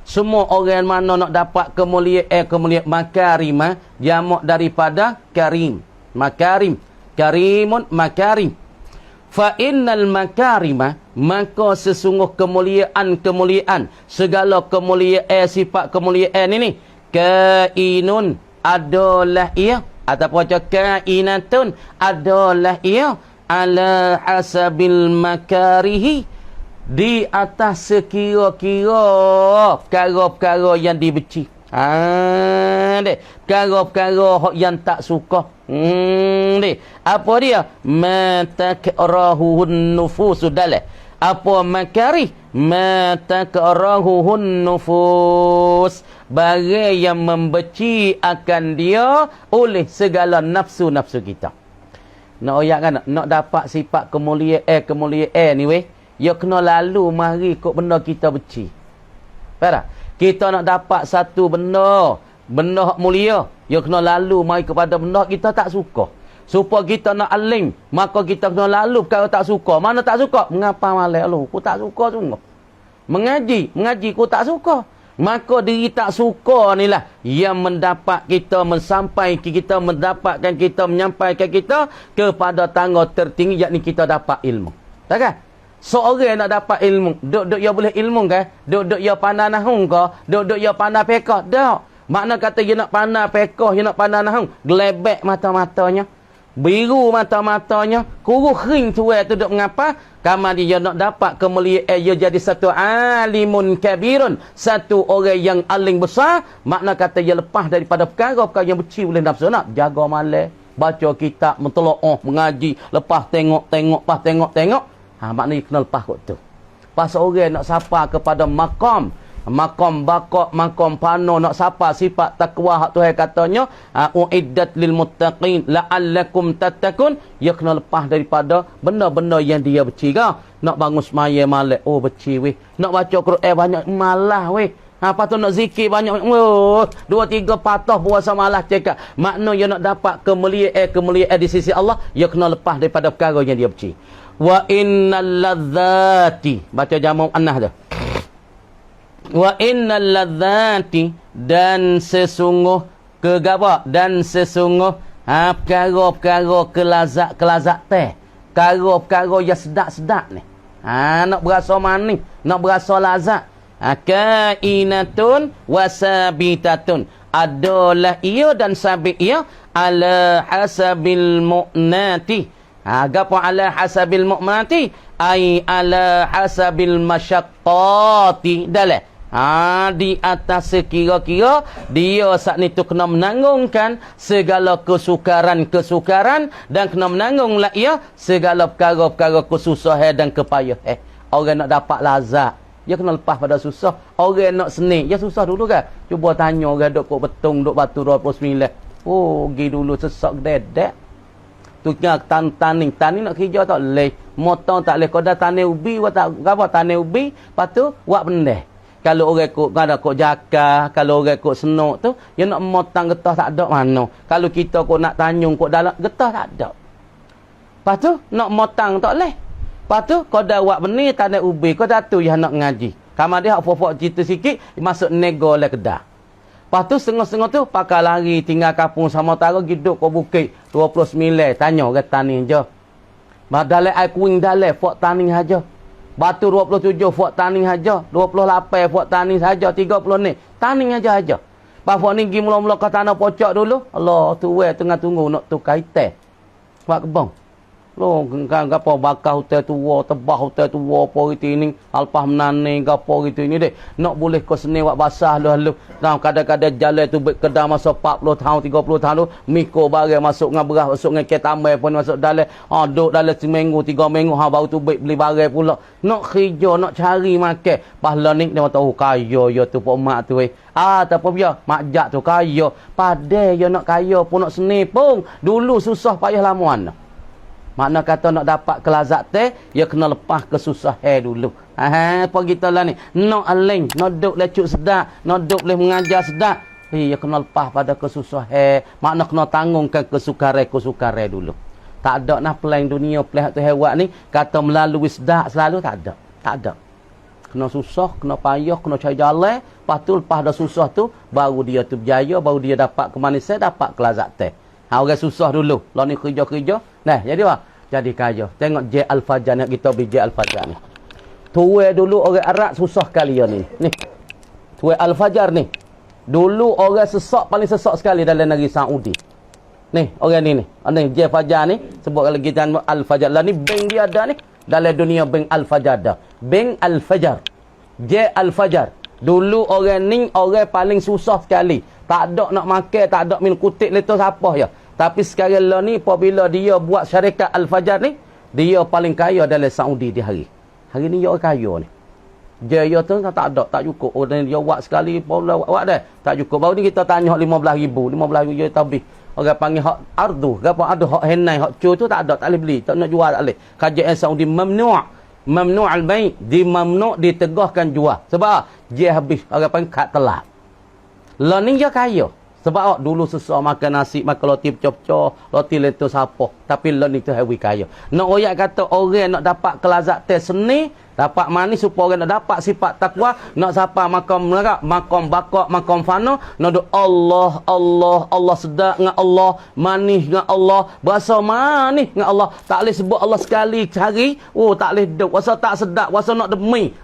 Semua orang mana nak dapat kemuliaan makarimah, jamak daripada karim. Makarim. Karimun makarim. Fa innal makarimah, maka sesungguh kemuliaan, segala kemuliaan, sifat kemuliaan ini kainun, adalah ia, ataupun kainatun, adalah ia ala hasabil makarihi, di atas sekira-kira perkara-perkara yang dibenci. Perkara-perkara yang tak suka. Apa dia? Ma takrahuhun nufusu dalah. Apa makarih? Ma takrahuhun nufus. Barang yang membenci akan dia oleh segala nafsu-nafsu kita. Nak oyak kan? Nak dapat sifat kemuliaan ni weh. Ya kena lalu mari kok benda kita benci. Faham? Kita nak dapat satu benda hak mulia, ya kena lalu mari kepada benda kita tak suka. Supaya kita nak alim, maka kita kena lalu perkara tak suka. Mana tak suka? Mengapa malas lu? Aku tak suka sungguh. Mengaji aku tak suka. Maka diri tak suka inilah yang mendapat kita menyampaikan kita kepada tangga tertinggi, yakni kita dapat ilmu. Tak kan? Seorang nak dapat ilmu, duk dia boleh ilmu kan? Duk dia pandai nahung ke? Duk dia pandai fiqh? Tak. Makna kata dia nak pandai fiqh, dia nak pandai nahung, gelebek mata-matanya, biru mata-matanya, kuruh kering tuai tu duk mengapa? Kama dia nak dapat kemuliaan, dia jadi satu alimun kabirun, satu orang yang alim besar. Makna kata dia lepas daripada perkara-perkara yang benci boleh nafsu, nak jaga malam, baca kitab, mentelaah, mengaji, lepas tengok. Maknanya kena lepas kot tu. Pas orang nak sapa kepada makam bakok, makam pano, nak sapa sifat takwa hak Tuhan katanya, uiddat lil muttaqin la'allakum tattaqun, dia kena lepas daripada benda-benda yang dia benci ke. Nak bangun semaya malam, benci weh. Nak baca Quran banyak, malah weh. Lepas tu nak zikir banyak, 2-3 patah puasa malah cakap. Maknanya nak dapat kemuliaan di sisi Allah, dia kena lepas daripada perkara yang dia benci. Wa innal ladzati, baca jamak annah tu. Wa innal ladzati, dan sesungguh perkara-perkara kelazat teh, perkara yang sedap-sedap ni. Nak berasa manis, nak berasa lazat. Kainatun wasabitatun, adalah ia dan sabit ia ala hasabil mu'nati. Gapo ala hasabil mu'mati, ai ala hasabil masyaqqati dalah. Di atas sekira-kira dia saat ni tu kena menanggungkan segala kesukaran dan kena menanggunglah ia segala perkara-perkara kesusahan dan kepayahan. Orang nak dapat lazat, dia kena lepas pada susah. Orang nak senik, dia susah dulu kan. Cuba tanya orang duk kok betung, duk batu 29. Pergi dulu sesak dedek. Tu kena tani nak kerja tak leh, motong tak leh. Kau dah tani ubi, tak apa tani ubi, lepas tu buat benda. Kalau orang kok jaka, kalau orang kok senuk tu, dia nak motang getah tak ada mana. Kalau kita kok nak tanyung kok dalam getah tak ada. Lepas tu nak motang tak leh. Lepas tu kau dah buat benih tak ada ubi, kau jatuh yang nak ngaji. Kamar dia hak fofok cerita sikit masuk nego le kedah. Lepas tu setengah-setengah tu pakai lari tinggal kampung sama tara hidup kau bukit 29 tanya orang tani je. Dalam air kuing dalam fok tani saja. Batu 27 fok tani saja. 28 fok tani saja. 30 ni tani saja. Pas fok ni pergi mula-mula ke tanah pocok dulu. Allah tu tengah tunggu nak tukar itai. Buat kebang. Lo kan gapo bakal hotel tua, tebah hotel tua apa gitu ini, alpah menane gapo gitu ini deh. Nak boleh kau seni wak basah lu. Nah, kadang-kadang jalan tu kedah masa 40 tahun, 30 tahun tu, miko barang masuk dengan beras, masuk dengan ketambai pun masuk dalam. Duk dalam seminggu, 3 minggu baru tu beli barang pula. Nak kerja, nak cari makan. Pahala ni dia tahu kaya ya tu pok mak tu tapi dia makjak tu kaya. Padai ya nak kaya pun nak seni pun. Dulu susah payah lamuan. Makna kata nak dapat kelazat teh, ya kena lepas kesusahan dulu. Apa kita lah ni? Nak aling, nak duk lecuk sedap, nak duk boleh mengajar sedap. Ya kena lepas pada kesusahan. Makna kena tanggungkan kesukaran dulu. Tak ada nak plan dunia, plan tu hewan ni, kata melalui sedap selalu tak ada. Tak ada. Kena susah, kena payah, kena cari jalan. Lepas dah susah tu, baru dia tu berjaya, baru dia dapat kemanisan, dapat kelazat teh. Orang susah dulu. Lalu ni kerja-kerja. Nah, jadi apa? Jadi kaya. Tengok J Al-Fajar ni. Kita pergi J Al-Fajar ni. Tuai dulu orang Arab susah kali ya ni. Ni. Tuai Al-Fajar ni. Dulu orang sesak, paling sesak sekali dalam negeri Saudi. Ni, orang ni ni. Ni J Fajar ni. Sebut kalau kita Al-Fajar. Lah ni bank dia ada ni. Dalam dunia bank Al-Fajar ada. Bank Al-Fajar. J Al-Fajar. Dulu orang ni orang paling susah sekali. Tak ada nak makan, tak ada minum kutik letos apa ya. Tapi sekarang lah ni, apabila dia buat syarikat Al-Fajar ni, dia paling kaya dalam Saudi di hari. Hari ni dia kaya ni. Dia tu tak ada, tak cukup. Dan dia buat sekali, buat dah. Tak cukup. Baru ni kita tanya 15,000. 15,000 dia tabih. Orang panggil hak ardu. Apa ada hak henai, hak cu tu tak ada. Tak boleh beli. Tak nak jual, tak boleh. Kajian Saudi mamnu'. Mamnu' al-bai'. Mamnu' ditegahkan jual. Sebab dia habis. Orang panggil kat telap. Lah ni dia kaya. Sebab dulu susah makan nasi, makan roti pecah-pecah, roti letus apa. Tapi lah ni tu hewi kaya. Nak royak kata orang nak dapat kelazatan seni, dapat manis supaya orang nak dapat sifat takwa, nak siapa makam neraka, makam bakak, makam fana, nak do Allah, Allah, Allah sedap dengan Allah, manis dengan Allah, berasa manis dengan Allah. Tak boleh sebut Allah sekali sehari, tak boleh duk. Rasa tak sedap, rasa nak demi.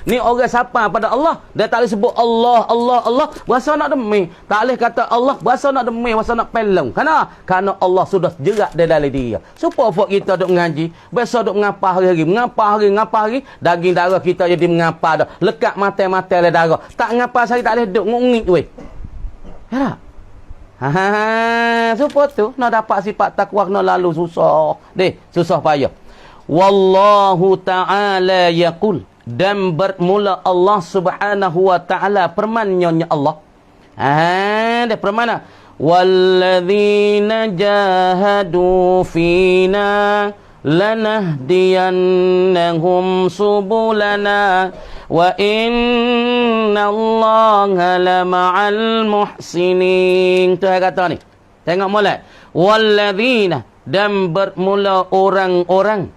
Ni orang siapa pada Allah, dia tak boleh sebut Allah, Allah, Allah, berasa nak demi. Tak boleh kata Allah, berasa nak demi, berasa nak pelong. Kerana Allah sudah jerat di dalam dia. Supaya kita duk mengaji, biasa duk mengapa hari-hari, mengapa hari, daging darah kita jadi mengapa dah. Lekat mata-mata le darah. Tak ngapa saya tak boleh duk ngungit weh. Ya tak? Supaya tu nak dapat sifat takwa kena lalu susah. Susah payah. Wallahu ta'ala yaqul, dan bermula Allah Subhanahu wa ta'ala permannya Allah. Dia permana. Walladzina jahadu fina lanahdiyannahum subulana wa innallaha lama'al muhsinin. Tu kata ni. Tengok molek. Walladzina, dan bermula orang-orang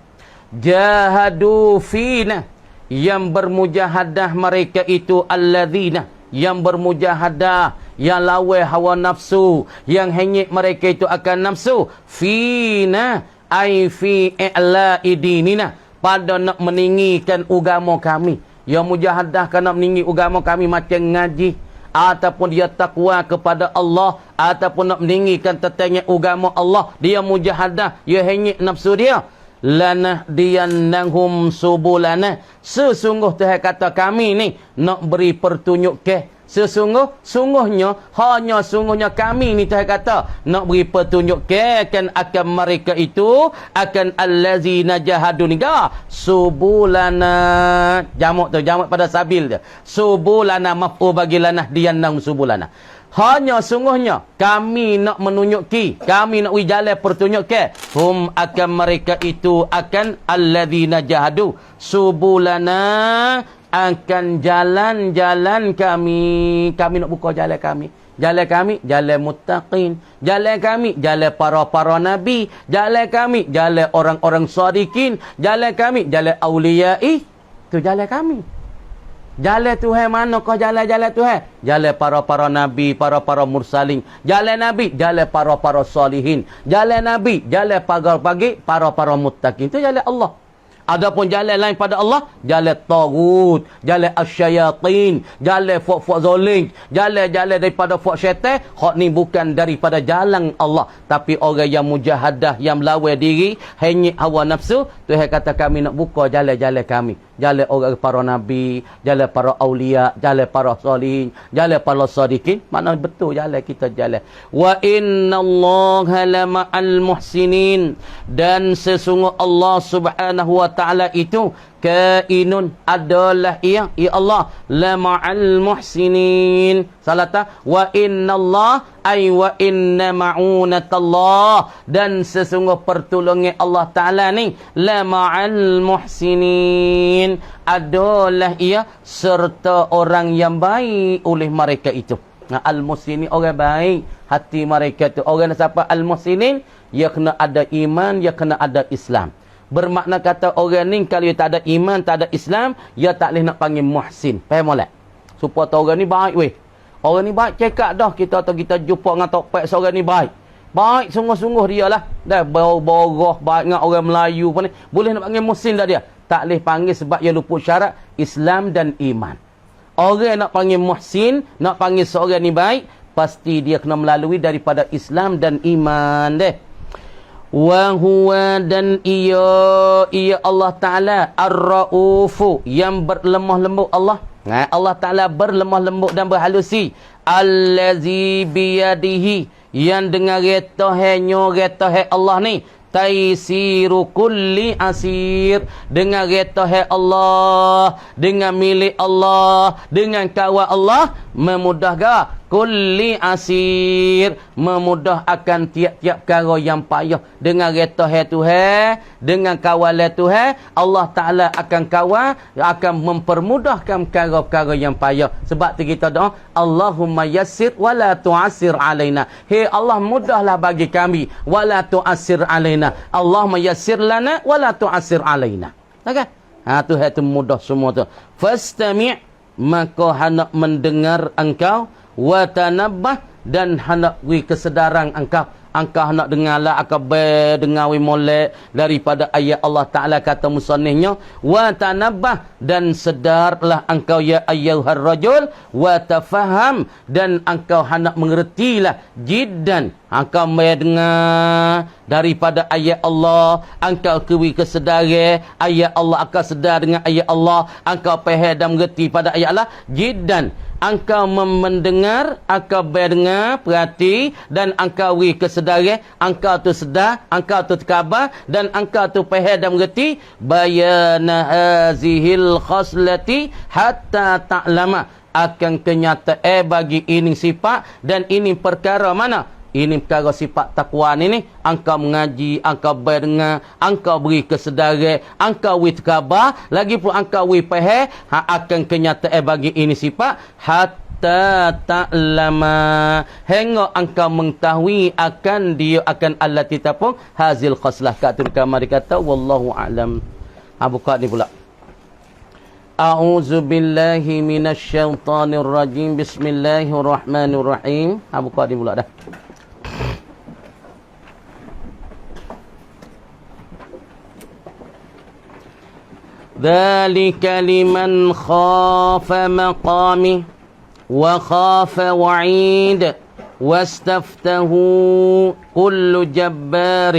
jahadu fina, yang bermujahadah mereka itu alladzina, yang bermujahadah, yang lawan hawa nafsu, yang hanyut mereka itu akan nafsu, fina ai fi i'la'i dinina, pada nak meninggikan agama kami. Yang mujahadah kerana meninggi agama kami macam ngaji, ataupun dia takwa kepada Allah, ataupun nak meninggikan tetangnya agama Allah, dia mujahadah, dia hanyut nafsu dia. Lanahdiyannahum subulana, sesungguh Tuhan kata kami ni nak beri pertunjuk ke. Sungguhnya kami ni Tuhan kata nak beri petunjuk ke kan akan mereka itu, akan allazina jahadu niga subulana. Jamak pada sabil dia. Subulana maf'ul bagi lanahdiyannahum subulana. Sungguhnya kami nak menunjuki, kami nak jalan pertunjuk ke akan mereka itu, akan alladzina jahadu subulana akan jalan-jalan kami. Kami nak buka jalan kami. Jalan kami, jalan muttaqin. Jalan kami, jalan para-para nabi. Jalan kami, jalan orang-orang shadiqin. Jalan kami, jalan awliya'i. Itu jalan kami. Jalan Tuhan manakah jalan-jalan Tuhan? Jalan para-para nabi, para-para mursalin. Jalan nabi, jalan para-para salihin. Jalan nabi, jalan pagi-pagi, para-para muttaqin. Itu jalan Allah. Adapun jalan lain pada Allah, jalan tagut, jalan asyayatin, jalan fok-fok zoling, jalan-jalan daripada fok syaitan, hak ni bukan daripada jalan Allah. Tapi orang yang mujahadah, yang melawan diri, hanyut hawa nafsu, Tuhan kata kami nak buka jalan-jalan kami. Jalan orang para nabi, jalan para awliya, jalan para salihin, jalan para sadiqin. Mana betul jalan kita jalan. Wa innallaha lama'al muhsinin. Dan sesungguh Allah subhanahu wa ta'ala itu kainun adalah ia, ya Allah, lama'al muhsinin. Salah tak? Wa innallah ay wa inna ma'unatallah. Dan sesungguh pertolongan Allah Ta'ala ni lama'al muhsinin, adalah ia serta orang yang baik oleh mereka itu. Al-muhsinin orang baik hati mereka tu. Orang siapa al-muhsinin? Ia kena ada iman, ia kena ada Islam. Bermakna kata orang ni kalau dia tak ada iman, tak ada Islam, dia tak boleh nak panggil muhsin. Faham tak? Supaya orang ni baik weh. Orang ni baik cekak dah kita atau kita jumpa dengan topek seorang ni baik. Baik sungguh-sungguh dia lah. Dah bau-bau baik dengan orang Melayu pun ni. Boleh nak panggil muhsin dah dia. Tak boleh panggil sebab dia luput syarat Islam dan iman. Orang nak panggil muhsin, nak panggil seorang ni baik, pasti dia kena melalui daripada Islam dan iman deh. Wa huwa dan ia Allah Ta'ala ar-ra'ufu, yang berlemah lembut Allah. Allah Ta'ala berlemah lembut dan berhalusi. Allazi biyadihi, yang dengan retohe Allah ni taisiru kulli asir, dengan retohe Allah, dengan milik Allah, dengan kawal Allah, memudahkan kulli asir, memudah akan tiap-tiap perkara yang payah. Dengan retohe Tuhan, dengan kawal Tuhan, Allah Ta'ala akan kawal, akan mempermudahkan perkara-perkara yang payah. Sebab tu kita doa, Allahumma yassir wala tu'asir alaina. Hey Allah, mudahlah bagi kami, wala tu'asir alaina. Allahumma yassir lana wala tu'asir alaina. Okay? Tuhan tu mudah semua tu. Fastami', maka hendak mendengar engkau, wa tanabbah, dan hendak beri kesedaran engkau. Engkau hendak dengarlah, akabai dengar wi molek daripada ayat Allah Ta'ala, kata musannifnya, wa tanabbah, dan sedarlah engkau ya ayyuhar rajul, wa tafaham, dan engkau hendak mengertilah jiddan. Engkau mendengar daripada ayat Allah, engkau keberi kesedaran ayat Allah, engkau sedar dengan ayat Allah, engkau faham dan mengerti pada ayat Allah jiddan. Engkau mendengar, engkau berdengar, perhati, dan engkau beri kesedaran, engkau tu sedar, engkau tu terkabar, dan engkau tu faham dan mengerti bayana hazihil khaslati hatta ta'lama, akan kenyataan bagi ini sifat dan ini perkara mana? Ini perkara sifat takwa ni, engkau mengaji, engkau berdengar, engkau beri kesedaran, engkau beri terkabar, lagi pun engkau beri faham, akan kenyataan bagi ini sifat hatta ta'lama, hingga engkau mengetahui akan dia, akan allati tapung hazil khaslah. Kat tu kamar dikata wallahu a'lam. Buka ni pula. A'udzu billahi minasyaitonir rajim. Bismillahirrahmanirrahim. Buka ni pula dah. ذلك لمن خاف مقامي وخاف وعيد واستفته كل جبار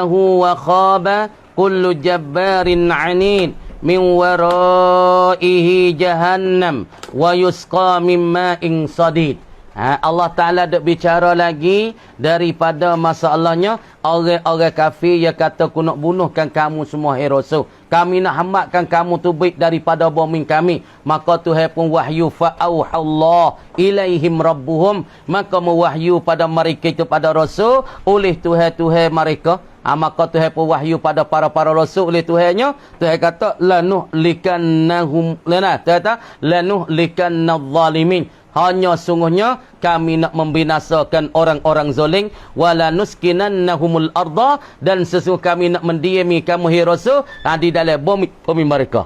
وخاب كل جبار عنيد من ورائه جهنم ويسقى من ماء صديد. Allah Ta'ala duk bicara lagi daripada masalahnya orang-orang kafir yang kata aku nak bunuhkan kamu semua hai Rasul. Kami nak hamatkan kamu tu baik daripada bumi kami. Maka Tuhan pun wahyu fa'auhallah ilaihim rabbuhum. Maka mewahyu pada mereka itu pada Rasul oleh Tuhan-Tuhan mereka. Maka Tuhan pun wahyu pada para rasul oleh Tuhannya. Tuhan kata lanuhlikannahum lana. Tuhan kata lanuhlikannadh-dhalimin. Hanya sungguhnya kami nak membinasakan orang-orang zalim wala nuskinannahumul arda, dan sesungguh kami nak mendiami kamu hai Rasul di dalam bumi mereka.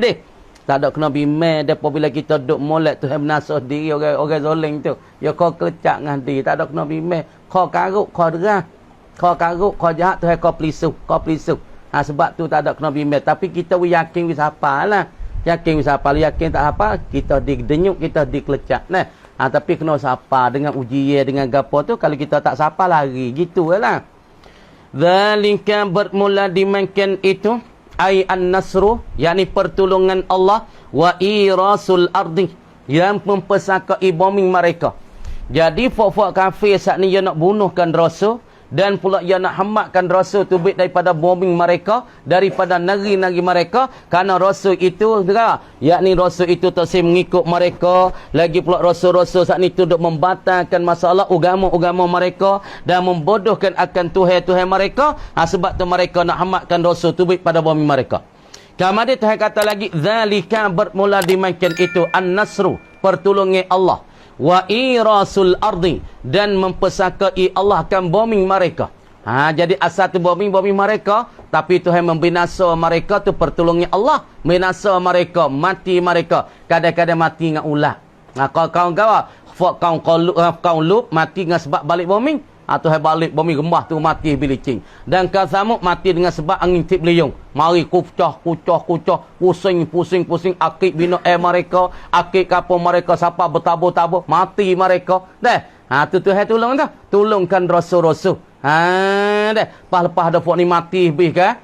Deh. Tak ada kena bimbang depa bila kita duk molek Tuhan binasa diri orang zalim tu. Ya kau kelecak dengan dia, tak ada kena bimbang. Kau karuk, kau derah. Kau karuk, kau jahat Tuhan kau pelisuh, sebab tu tak ada kena bimbang. Tapi kita yakin wis hafalah. Yakin siapa, yakin tak apa, kita didenyuk, kita dikelecak. Nah, tapi kena siapa dengan ujian, dengan gapo tu, kalau kita tak siapa lari, gitulah. Zalika bermula dimakan itu, ay an-nasru, yakni pertolongan Allah, wa irasul ardi, yang mempesakai bumi mereka. Jadi, fok-fok kafir saat ni, dia nak bunuhkan Rasul, dan pula ia nak hamatkan Rasul tu baik daripada bombing mereka, daripada negeri-negeri mereka, kerana Rasul itu yakni Rasul itu terus mengikut mereka, lagi pula Rasul-Rasul saat ni tu duk membatalkan masalah agama-agama mereka dan membodohkan akan Tuhan-Tuhan mereka. Sebab tu mereka nak hamatkan Rasul tu baik pada bombing mereka. Kemudian Tuhan kata lagi, zalika bermula dimakan itu an-nasru, pertolongan Allah, wa irasul ardi, dan mempesakai Allah akan bombing mereka. Jadi asal tu bombing mereka, tapi Tuhan membinasa mereka tu pertolongan Allah, binasa mereka, mati mereka. Kadang-kadang mati dengan ulat. Kau Lut mati dengan sebab balik bombing. Tuhan balik bombing gembah tu mati bilicing. Dan kau Samud mati dengan sebab angin tip liung. Mari kucah, pusing, akik bina air mereka, akik kapal mereka, siapa bertabur-tabur, mati mereka. Tu Tuhan tolong dah. Tolongkan rasul-rasul. Lepas ada fok ni mati habis kan?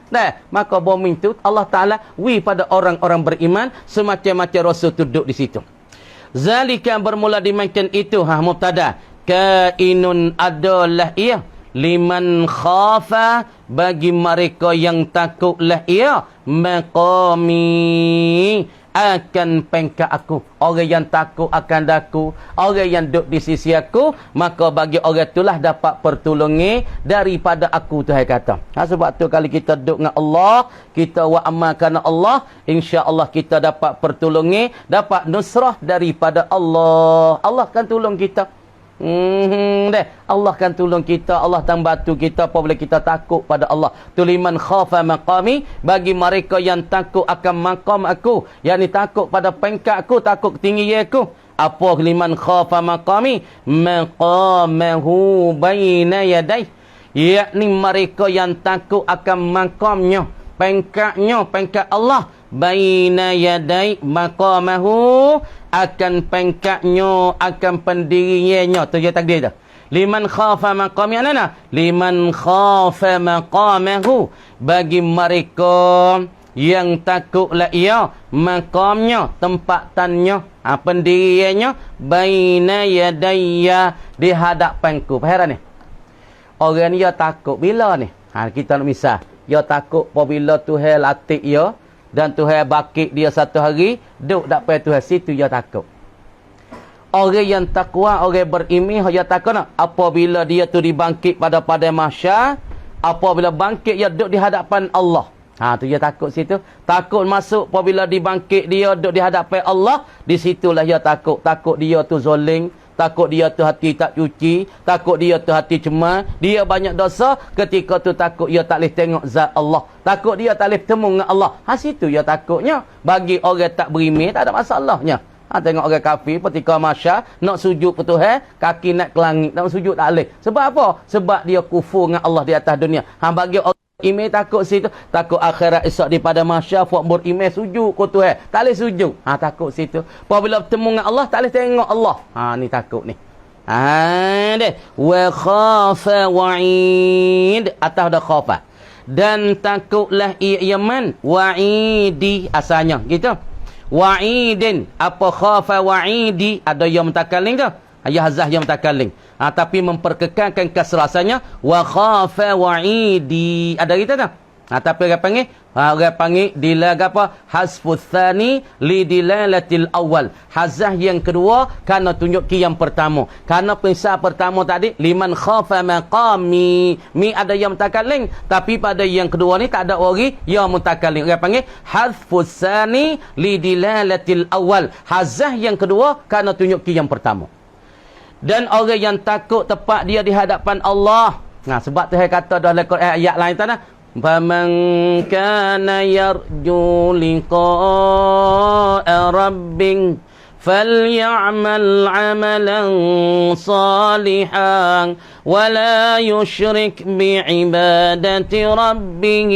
Maka bombing tu Allah Ta'ala pada orang-orang beriman, semacam-macam rasul tu duduk di situ. Zalika bermula dimakan itu, mubtada. Kainun adalah ia liman khafa, bagi mereka yang takutlah ia maqami, akan pengkat aku. Orang yang takut akan daku, orang yang duduk di sisi aku, maka bagi orang itulah dapat pertolongan daripada aku, Tuhan kata. Sebab tu kalau kita duduk dengan Allah, kita wa amalkan Allah, insya-Allah kita dapat pertolongan, dapat nusrah daripada Allah. Allah akan tolong kita. Allah akan tolong kita, Allah akan bantu kita apabila kita takut pada Allah. Tuliman khafa maqami, bagi mereka yang takut akan maqam aku, yakni takut pada pengkat aku, takut tinggi aku. Apa liman khafa maqami? Maqamahu baina yaday, yakni mereka yang takut akan maqamnya, pengkatnya, pengkat Allah, baina yaday maqamahu, akan pengkatnya, akan pendiriannya. Tu dia takdir dah. Liman khafa maqami anana, liman khafa maqamahu, bagi mereka yang takutlah ia maqamnya, tempatannya, pendiriannya, baina yadayya, di hadapanku. Faham ni? Orang ni dia takut bila ni? Kita nak misal, dia takut apabila Tuhan latih dia dan Tuhan bakit dia satu hari, duduk dapat Tuhan situ dia takut. Orang yang takwa, orang beriman, dia takut nak apabila dia tu dibangkit pada mahsyar, apabila bangkit dia duduk di hadapan Allah. Tu dia takut situ. Takut masuk apabila dibangkit dia duduk di hadapan Allah, di situlah dia takut. Takut dia tu zalim, takut dia tu hati tak cuci, takut dia tu hati cemar, dia banyak dosa, ketika tu takut dia tak boleh tengok zat Allah, takut dia tak boleh temu dengan Allah. Situ dia takutnya. Bagi orang tak beriman tak ada masalahnya. Tengok orang kafir ketika mahsyar nak sujud ke Tuhan, kaki nak ke langit, nak sujud tak boleh. Sebab apa? Sebab dia kufur dengan Allah di atas dunia. Bagi orang iman takut situ, takut akhirat esok di pada mahsyar fak beriman sujud ke Tuhan, tak boleh sujud. Takut situ. Apabila bertemu dengan Allah tak boleh tengok Allah. Ni takut ni. Wa khafa wa'id, atas dah khafa. Dan takutlah iaman wa'idi asalnya gitu. Wa'idin, apa khafa wa'idi, ada yang mutakallim tu. Ayah hazah yang mutakallim. Tapi memperkekalkan kasrasanya. Wa khafa wa'idi. Ada kita tak? Tapi orang panggil, orang panggil dilaga apa? Hasfuz tsani li dilalatil awal. Hazah yang kedua kerana tunjuk ki yang pertama. Kerana pensa pertama tadi liman khafa maqami. Mi ada yang mutakallim, tapi pada yang kedua ni tak ada orang yang mutakallim. Orang panggil hasfuz tsani li dilalatil awal. Hazah yang kedua kerana tunjuk ki yang pertama. Dan orang yang takut tepat dia di hadapan Allah. Nah, sebab tu saya kata dalam ayat lain tanah. فَمَنْ كَانَ يَرْجُو لِقَاءَ رَبِّهِ فَلْيَعْمَلْ عَمَلًا صَالِحًا وَلَا يُشْرِكْ بِعِبَادَةِ رَبِّهِ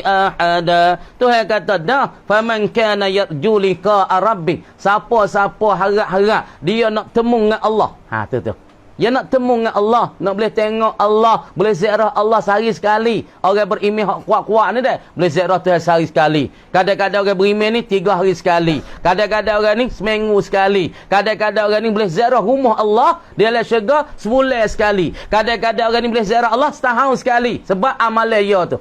أَحَدًا. Tuhan kata dah, فَمَنْ كَانَ يَرْجُو لِقَاءَ رَبِّهِ. Siapa-siapa harap-harap dia nak temu dengan Allah. Tu. Dia nak temu dengan Allah, nak boleh tengok Allah, boleh ziarah Allah sehari sekali. Orang beriman kuat-kuat ni dah, boleh ziarah Tuhan sehari sekali. Kadang-kadang orang beriman ni 3 hari sekali. Kadang-kadang orang ni seminggu sekali. Kadang-kadang orang ni boleh ziarah rumah Allah di dalam syurga sebulan sekali. Kadang-kadang orang ni boleh ziarah Allah setahun sekali. Sebab amalan dia tu.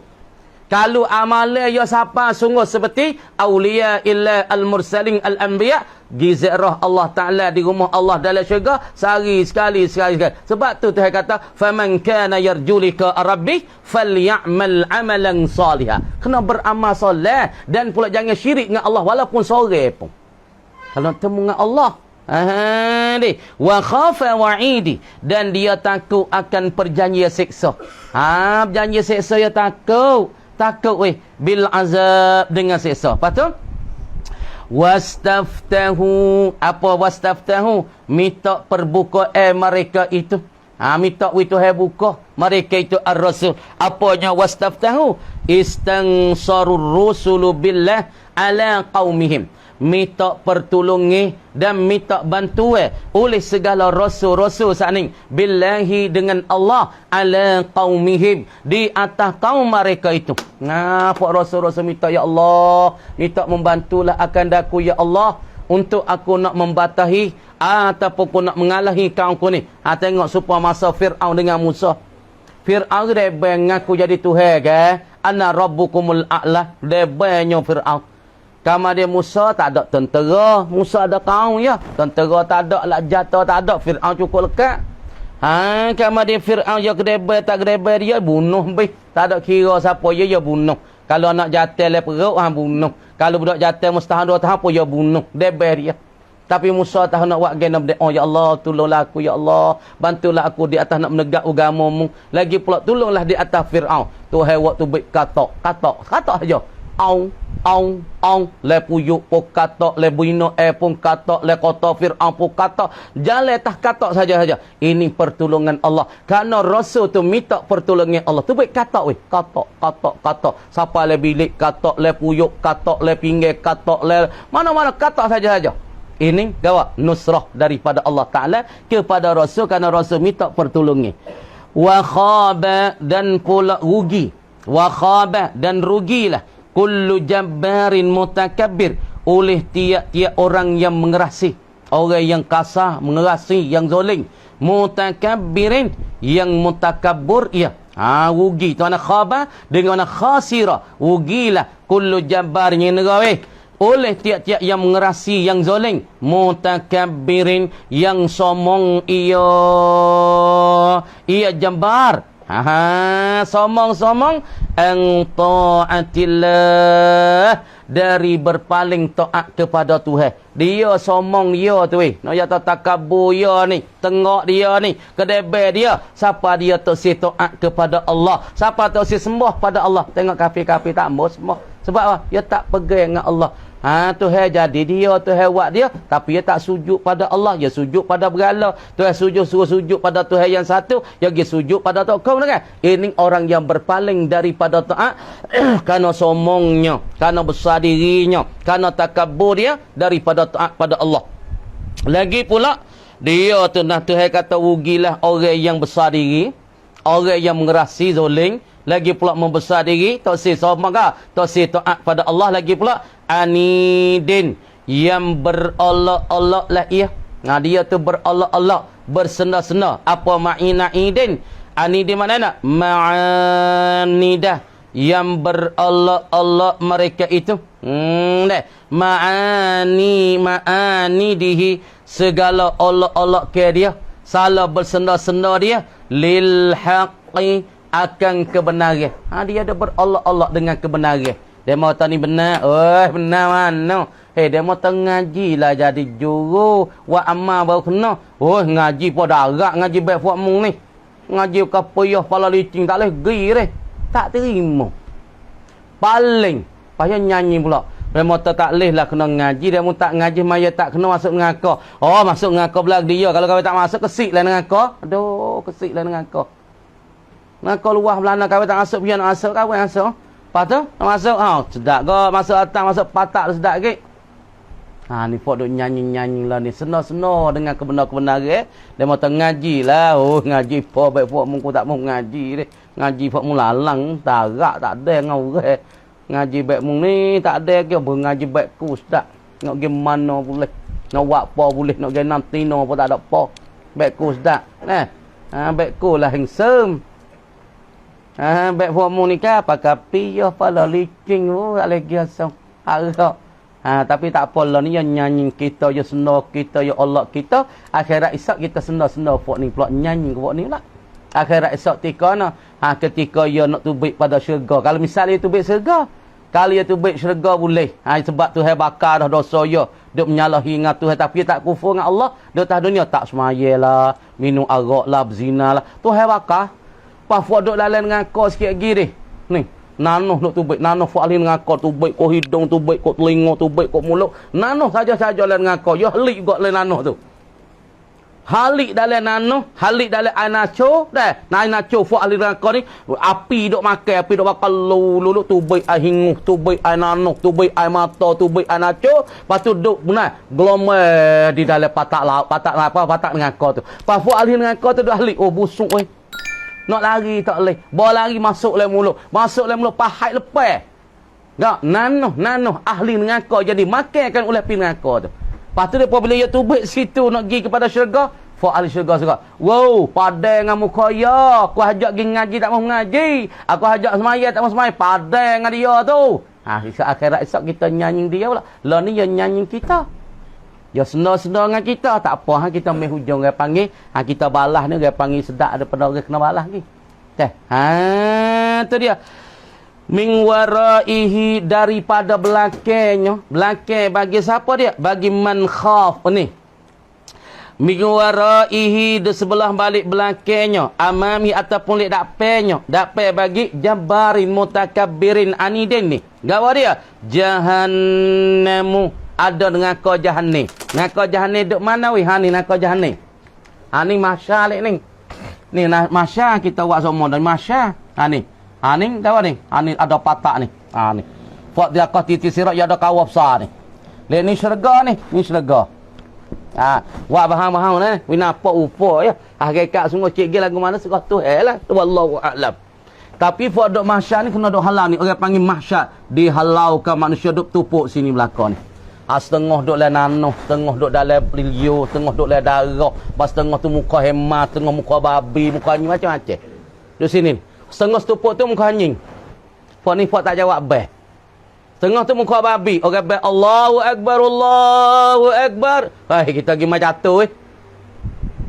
Kalau amalan dia siapa sungguh seperti awliya illa al-mursalin al-anbiya, gizarah Allah Ta'ala di rumah Allah dalam syurga sehari sekali. Sebab tu Tuhan kata faman kana yarju lika rabbih falyamal amalan salihan. Kena beramal soleh dan pula jangan syirik dengan Allah walaupun sore pun. Kalau temu dengan Allah wa khafa wa'idi, dan dia takut akan perjanjian siksa. Perjanjian siksa dia takut bil azab, dengan siksa. Lepas tu wastaftahu, apa wastaftahu? Minta perbuka mereka itu. Minta itu buka mereka itu ar-rasul. Apanya wastaftahu? Istansarur rusulu billah ala qaumihim. Minta pertolongan dan minta bantuan oleh segala rasul-rasul saat ni billahi, dengan Allah, ala qaumihim, di atas kaum mereka itu. Ngapa rasul-rasul minta, ya Allah, minta membantulah akan daku ya Allah, untuk aku nak membatahi ataupun aku nak mengalahi kaumku ni. Tengok supaya masa Fir'aun dengan Musa. Fir'aun dia mengaku jadi Tuhan ke? Ana rabbukumul a'la. Dia banyak Fir'aun. Kamar dia Musa tak ada tentera. Musa ada kaum ya. Tentera tak ada, lah jatuh tak ada. Fir'aun cukup lekat. Kamar dia Fir'aun ya kedebel tak kedebel dia bunuh be. Tak ada kira siapa dia bunuh. Kalau nak jatuh le perut bunuh. Kalau budak jatuh mustahil 2 tahun pun dia bunuh. Debel dia. Tapi Musa tahu nak buat gena berdoa, ya Allah tolonglah aku ya Allah. Bantulah aku di atas nak menegak agamamu. Lagi pula tolonglah di atas Fir'aun. Tuhan waktu baik kata saja. Ong le puyuk pun kata, le buino pun kata, le kota Fir'aun pun kata, jalan tah kata saja. Ini pertolongan Allah. Kerana rasul tu minta pertolongan Allah. Tu baik kata weh, kata. Siapa le bilik kata, le puyuk kata, le pinggir kata, le mana-mana kata saja. Ini gawat nusrah daripada Allah Ta'ala kepada rasul, kerana rasul minta pertolongan. Wa khaba, dan pula rugi. Wa khaba, dan rugilah kullu jabbarin mutakabbir, oleh tiap-tiap orang yang mengerasi, orang yang kasar, mengerasi, yang zalim. Mutakabbirin, yang mutakabbur ya. Rugi tu mana khaba dengan mana khasira. Rugilah kullu jabbarin, yang negara oleh tiap-tiap yang mengerasi, yang zalim. Mutakabbirin, yang somong ia jambar. Somong an ta'atillah, dari berpaling taat kepada Tuhan. Dia somong dia tu nak ya takabur dia ni, tengok dia ni, kedebel dia. Siapa dia tak si taat kepada Allah, siapa tak si sembah pada Allah. Tengok kafir-kafir tak mau sembah. Sebab apa? Dia tak pegang dengan Allah. Tuhan jadi dia, Tuhan buat dia, tapi dia tak sujud pada Allah, dia sujud pada berhala. Tuhan suruh sujud pada Tuhan yang satu, dia pergi sujud pada tokoh kan. Ini orang yang berpaling daripada taat kerana sombongnya, kerana besar dirinya, kerana takabur dia daripada taat pada Allah. Lagi pula dia tu nah Tuhan kata rugilah orang yang besar diri, orang yang mengerasi zalim, lagi pula membesar diri, tak si sombong ke, tak si taat pada Allah. Lagi pula anidin, yang berolok-olok lah ia. Dia tu berolok-olok, bersenda-senda. Apa ma'inaidin? Anidin mana nak? Ma'anidah. Yang berolok-olok mereka itu. Ma'anidihi. Segala olok-olok ke dia. Salah bersenda-senda dia. Lil haqqi. Akan kebenaran. Dia ada berolok-olok dengan kebenaran. Dia mau tahu ni benar. Benar mana? Dia mau tahu ngaji lah jadi juru. Wa amal baru kena. Ngaji pun darat. Ngaji baik buat mung ni. Ngaji kapuyah pala licing. Tak boleh geri deh. Tak terima. Paling. Payah nyanyi pula. Dia mau tahu tak boleh lah kena ngaji. Dia mau tak ngaji. Maya tak kena masuk ngakau. Masuk ngakau belakang dia. Kalau kau tak masuk, kesik lah dengan kau. Aduh, kesik lah dengan kau. Ngakau luah belana. Kau tak masuk. Biar nak masuk. Kau yang masuk. Lepas tu, masuk, sedap ke, masuk atas, masuk patak, sedap ke. Ni Fok duk nyanyi-nyanyi lah ni, seno-seno dengan kebenar-kebenaran. Dia mau ngaji lah, ngaji Fok, baik Fok mungku tak mau ngaji deh. Ngaji Fok mu lalang, tarak, tak ada ngau ke. Ngaji baik mung ni, tak ada ke, ngaji baik ku, sedap. Nak pergi mana boleh, nak buat apa boleh, nak pergi nantino pun tak ada apa. Baik ku, sedap. Baik ku lah hingsem. Baik buat mu ni kan pakai piyah pala licing tak lagi asam harap. Tapi tak apalah ni yang nyanyi kita ya senda kita ya Allah kita akhirat esok kita senda-senda Fok ni pula nyanyi ke Fok ni lah. Akhirat esok tikana ketika ya nak tubik pada syurga. Kalau misalnya tubik syurga, kalau ya tubik syurga boleh. Sebab Tuhan bakar dah dosa ya, duk menyalahi dengan Tuhan tapi tak kufur dengan Allah, duk atas dunia tak semayalah, minum arak lah, berzina lah. Tuhan bakar. Pas Fok duk lalan dengan kau sikit lagi deh. Ni, nanoh nak tubik, nanoh Fok alin dengan kau tubik kau hidung, tubik kau telinga, tubik kau mulut. Nanoh saja-saja lalan dengan kau. Ya halik juga lain nanoh tu. Halik dalam nanoh, halik dalam anaco dah. Anaco Fok alin dengan kau ni, api duk makan, api duk bakal lulu tubik ai hinguh, tubik ai nanoh, tubik ai mata, tubik anaco. Pas tu duk benar glomel di dalam patak laut, patak dengan kau tu. Pas Fok alin dengan kau tu duk halik, busuk weh. Nak lari tak boleh. Bawa lari masuk dalam mulut. Masuk dalam mulut pahat lepas. Tak, nanoh ahli dengan kau jadi makankan oleh pi dengan kau tu. Lepas tu dia bila dia tubik situ nak pergi kepada syurga, Fok ahli syurga suka. Wow, padai dengan muka ya. Aku ajak pergi ngaji tak mau ngaji. Aku ajak semaya tak mau semaya. Padai dengan dia tu. Akhirat esok kita nyanyi dia pula. Lah ni yang nyanyi kita. Ya senda-senda dengan kita tak apa kita mai hujung dia panggil kita balas ni dia panggil sedap daripada orang kena balas ni. Tu dia. Min waraihi daripada belakangnya. Belakang bagi siapa dia? Bagi man khaf ni. Min waraihi di sebelah balik belakangnya, amami ataupun lek dakpenya. Dakpe bagi jabarin mutakabbirin anidin ni. Gawa dia jahannamu. Ada dengan kau jahannam. Dengan kau jahannam duk mana weh? Ni dengan kau jahannam. Ni masyar lek ni. Ni masyar kita buat semua dan masyar. Ni. Ni tahu ni. Ni ada patak ni. Ni. Fok dia kau titi sirat ya ada kawah besar ni. Lek ni syurga ni. Ni syurga. Buat bahang-bahang ni. Wina apa upo ya. Hakikat semua cikgu lagu mana suka Tuhan lah. Wallahu a'lam. Tapi Fok duk masyar ni kena duk halau ni. Orang panggil masyar. Dihalaukan manusia duk tupuk sini belakang ni. Setengah duk dalam nanoh, setengah duk dalam liu, setengah duk dalam darah, setengah tu muka hemah, setengah muka babi, muka anjing macam-macam. Duk sini. Setengah setupuk tu muka anjing. Fok tak jawab beh. Setengah tu muka babi. Orang beh Allahu Akbar, Allahu Akbar. Kita pergi mai jatuh weh.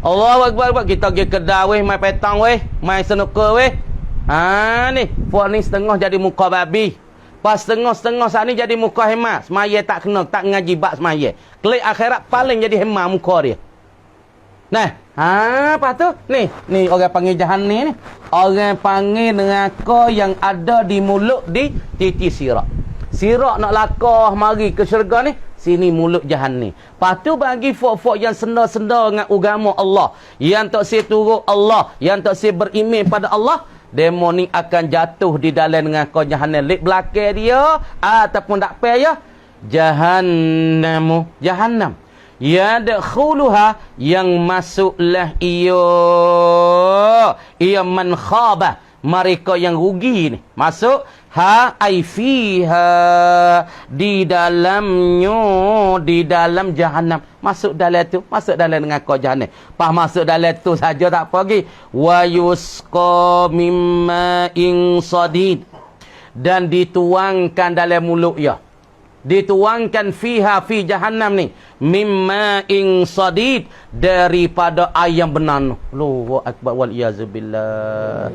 Allahu Akbar, kita pergi kedai weh, mai petang weh, mai snooker weh. Ni, Fok ni setengah jadi muka babi. Pas setengah-setengah saat ni jadi muka hemat. Semaya tak kena, tak ngaji bak semaya. Kelik akhirat paling jadi hemat muka dia. Nah, apa tu? Ni orang panggil jahannam ni. Orang panggil neraka yang ada di mulut di titi sirat. Sirat nak lakah mari ke syurga ni, sini mulut jahannam. Lepas tu bagi Fok-Fok yang senda-senda dengan agama Allah, yang tak si turut Allah, yang tak si beriman pada Allah, demo ni akan jatuh di dalam dengan kau jahannam. Lek belakang dia ataupun tak payah jahannam. Yadkhuluha yang masuklah ia man khaba, mereka yang rugi ni masuk ai fiha, di dalamnya, di dalam jahanam. Masuk dalam tu, masuk dalam neraka jahanam. Pas masuk dalam tu saja tak apa lagi. Wa yusqa mimma in sadid, dan dituangkan dalam mulut ya, dituangkan fiha fi jahannam ni, mimma in sadid, daripada air yang benar. Allahu akbar wal iyazubillah.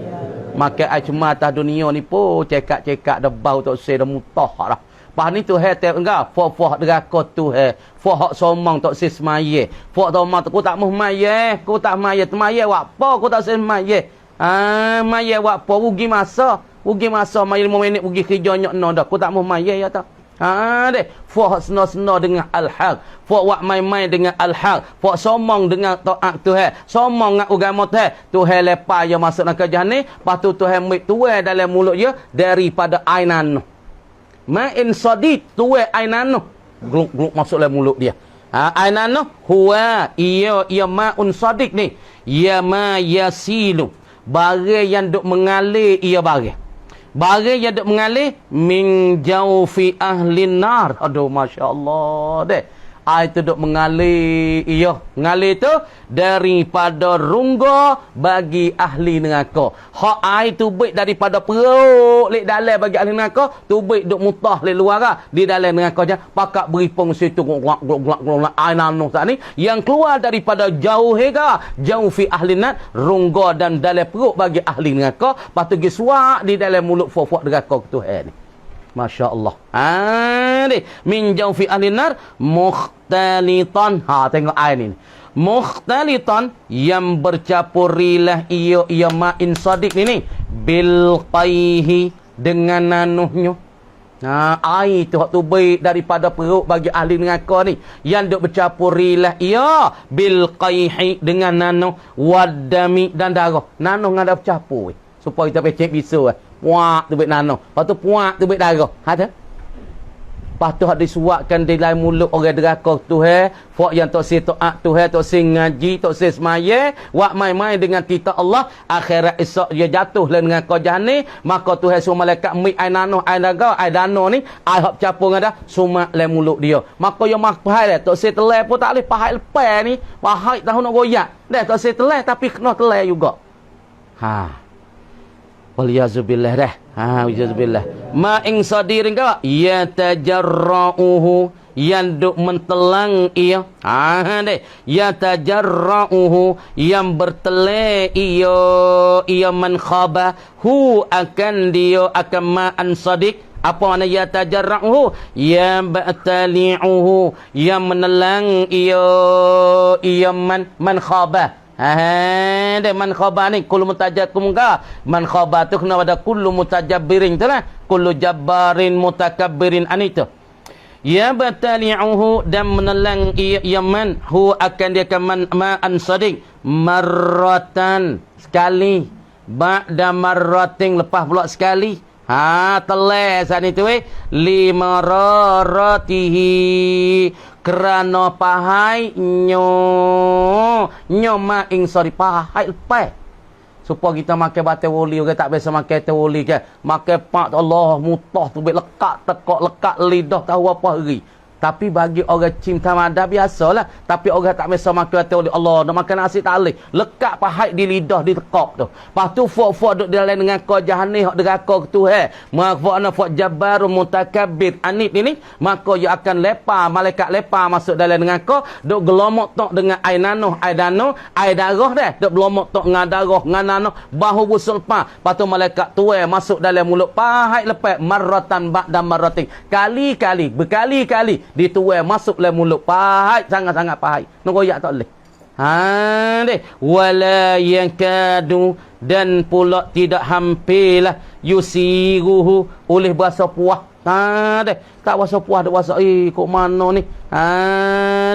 Maka air cuma atas dunia ni pun cekak-cekak dah bau tak usah dah mutah dah. Pas ni tu hai tak enggak fok-fok deraka tu hai. Fok hak somang tak sis maye. Fok somang tu ku tak mau maye, ku tak maye, maye wak apa ku tak sis maye. Maye wak apa rugi masa. Rugi masa maye 5 minit rugi kerja nyok no dah. Ku tak mau maye ya tak. Deh. Fok seno-seno dengan al-haq. Fok wak main-main dengan al-haq. Fok somong dengan taat Tuhan. Somong dengan agama Tuhan. Tuhan lepas dia masuk nak kerja ni. Lepas tu Tuhan mik tuai dalam mulut dia daripada ainan. Ma'in sadid, tuai ainan. Gluk-gluk masuk dalam mulut dia. Ainan huwa ia ma'un sadid ni. Ya ma yasilu. Barang yang duk mengalir ia barang. Barang yang duk mengalir min jaufi ahlin nar. Aduh, masya-Allah deh. Air tu duk mengalir, iya, mengalir tu daripada rungga bagi ahli neraka. Hak air tu baik daripada perut lek dalam bagi ahli neraka, tu baik duk mutah lek luar lah. Di dalam neraka je pakak beri pong situ glok air nano tak ni yang keluar daripada jauh hega, jauh fi ahli nar, rungga dan dalam perut bagi ahli neraka, patu gi suak di dalam mulut fofok neraka tu ni. Masya Allah. Ni min jaufi ahli nar mukhtalitan. Tengok ayat ni. Mukhtalitan, yang bercampurilah ia ma'in sadiq ni bil qaihi, dengan nanuhnya. Air tu hak tu baik daripada perut bagi ahli neraka ni, yang duk bercampurilah ia bil qaihi, dengan nanuh, wadami, dan darah. Nanuh ngada bercampur supaya kita becek bisu. Puak tu baik nano. Lepas tu puak tu baik darah. Ada? Lepas tu hak disuapkan di dalam mulut orang deraka tu fok yang tok si taat tu tok si ngaji, tok si semaya, wak main-main dengan kita Allah, akhirat esok dia jatuh le dengan kau jahannam, maka Tuhan suruh malaikat mik air nano, air daga, air dano ni, air hak capur ngada sumak le mulut dia. Maka yang mak pahai tok si telai pun tak boleh pahai lepas ni. Pahai tahu nak goyak. Dah tok si telai tapi kena telai juga. Waliyazubillah dah. Waliyazubillah. Ma'ing sadirin ka ya tajarra'uhu, yang duk mentelang ia. Deh. Ya tajarra'uhu, yang bertelai ia man khaba hu, akan dia akan ma'an sadiq. Apa makna ya tajarra'uhu? Ya ba'tali'uhu, yang menelang ia man khaba. Man khaba ni kullu mutajabbirin ka. Man khaba tu kena pada kullu mutajabbirin tu lah. Kullu jabbarin mutakabbirin itu. Ya batali'uhu, dan menelang yaman hu, akan dia kaman ma'an sadiq marratan, sekali, ba'da marratin, lepas pula sekali. Teles saat itu lima raratihi, kerana pahai nyo ma'ing sorry pahai lepas. Supaya kita makan batai woli, orang tak biasa makan batai woli ke. Makan pak Allah mutah tu lekat tekak, lekat lidah tahu apa hari. Tapi bagi orang cinta mada biasalah. Tapi orang tak biasa makan batai woli, Allah nak makan nasi tak boleh. Lekat pahai di lidah, di tekak tu. Lepas tu fok-fok duk dalam dengan kau jahannam hak deraka tu Maka fok jabbarun mutakabbir anit ini, maka ia akan lepa, malaikat lepa masuk dalam dengan kau, duk gelomok tok dengan air nanuh, air dano, air darah dah, duk gelomok tok dengan darah, dengan nanuh, bahu busul pa. Lepas tu malaikat tuai masuk dalam mulut pahai lepas marratan ba'da marratin. Kali-kali, berkali-kali dituai masuk dalam mulut pahai, sangat-sangat pahai. Nak goyak tak boleh. Deh. Wala yakadu, dan pula tidak hampirlah yusiruhu, oleh berasa puas. Deh. Tak berasa puas, dak berasa kok mana ni.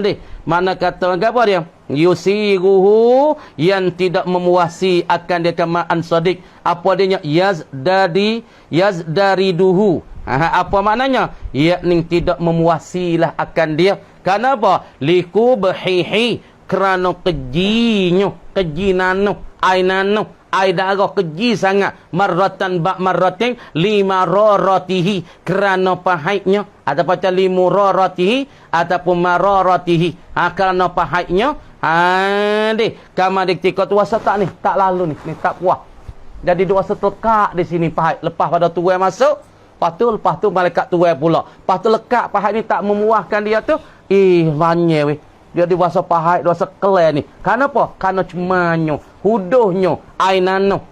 Deh. Mana kata apa dia? Yusiruhu, yang tidak memuasi akan dia kamaan sadiq. Apa dia? Yazdariduhu. Apa maknanya? Yakni tidak memuasilah akan dia. Kenapa? Liku berhihi, kerana keji nano, Air darah keji sangat. Marratan bak marratin lima raratihi. Kerana pahitnya. Ataupun macam limu raratihi. Ataupun mararatihi. Kerana pahitnya. Kamar di ketika tu wasa tak ni. Tak lalu ni. Ni tak puas. Jadi dia wasa terlekat di sini pahit. Lepas pada tuai masuk. Lepas tu malaikat tuai pula. Lepas tu lekat pahit ni tak memuaskan dia tu. Banyak weh. Dia diwasa pahit, diwasa kelai ni. Kenapa? Kerana cumanya, huduhnya, air nano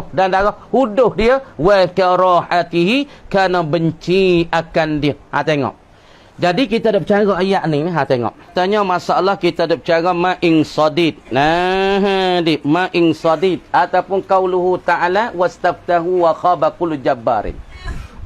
dan darah huduh dia wa karahatihi kerana benci akan dia. Tengok. Jadi kita ada bercara ayat ni, tengok. Tanya masalah kita ada bercara ma'ing sadid. Ma'ing sadid ataupun qauluhu ta'ala wastaftahu wa khaba kullu jabbarin.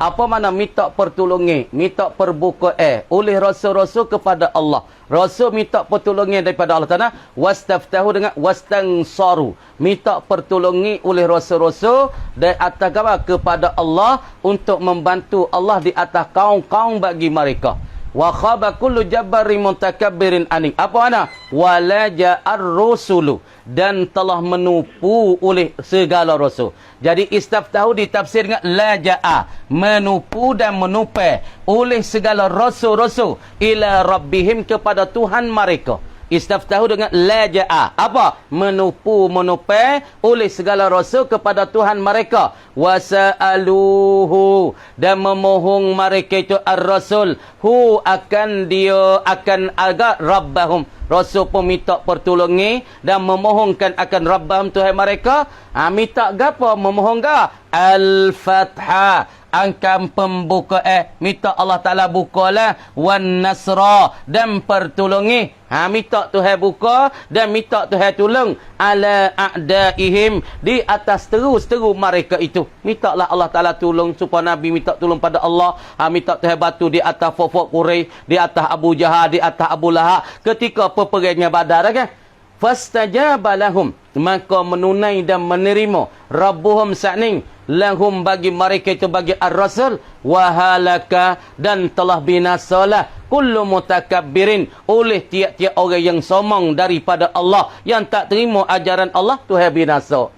Apa mana minta pertolongan, minta perbuka oleh rasul-rasul kepada Allah. Rasul minta pertolongan daripada Allah Ta'ala. Wastaftahu dengan wastangsaru. Minta pertolongan oleh rasul-rasul dari atas kepada Allah untuk membantu Allah di atas kaum-kaum bagi mereka. Wa khaba kullu jabbarin mutakabbirin aning. Apa mana? Walaja ar-rusulu. Dan telah menupu oleh segala rasul. Jadi istaftahu ditafsir dengan laja'a. Menupu dan menupai oleh segala rasul-rasul. Ila rabbihim kepada Tuhan mereka. Istaftahu dengan laja'a. Apa? Menupai oleh segala rasul kepada Tuhan mereka. Wasa'aluhu. Dan memohon mereka itu ar-rasul. Hu akan dia akan agak rabbahum. Rasul pun minta pertolongan dan memohonkan akan rabbahum Tuhan mereka. Minta apa? Memohon ke? Al-Fatha. Angkam pembuka minta Allah Ta'ala bukalah wan nasra dan pertolongi. Minta Tuhan buka dan minta Tuhan tolong ala a'daihim di atas terus-terus mereka itu. Mintalah Allah Ta'ala tolong supaya Nabi minta tolong pada Allah. Minta Tuhan batu di atas Fok Quraisy, di atas Abu Jahal, di atas Abu Lahab ketika peperangnya Badar kan. Fastajaba lahum, maka menunai dan menerima rabbuhum sa'ning lahum bagi mereka itu bagi ar-rasul wahalaka dan telah binasalah kullu mutakabbirin oleh tiap-tiap orang yang sombong daripada Allah yang tak terima ajaran Allah Tuhan binasa.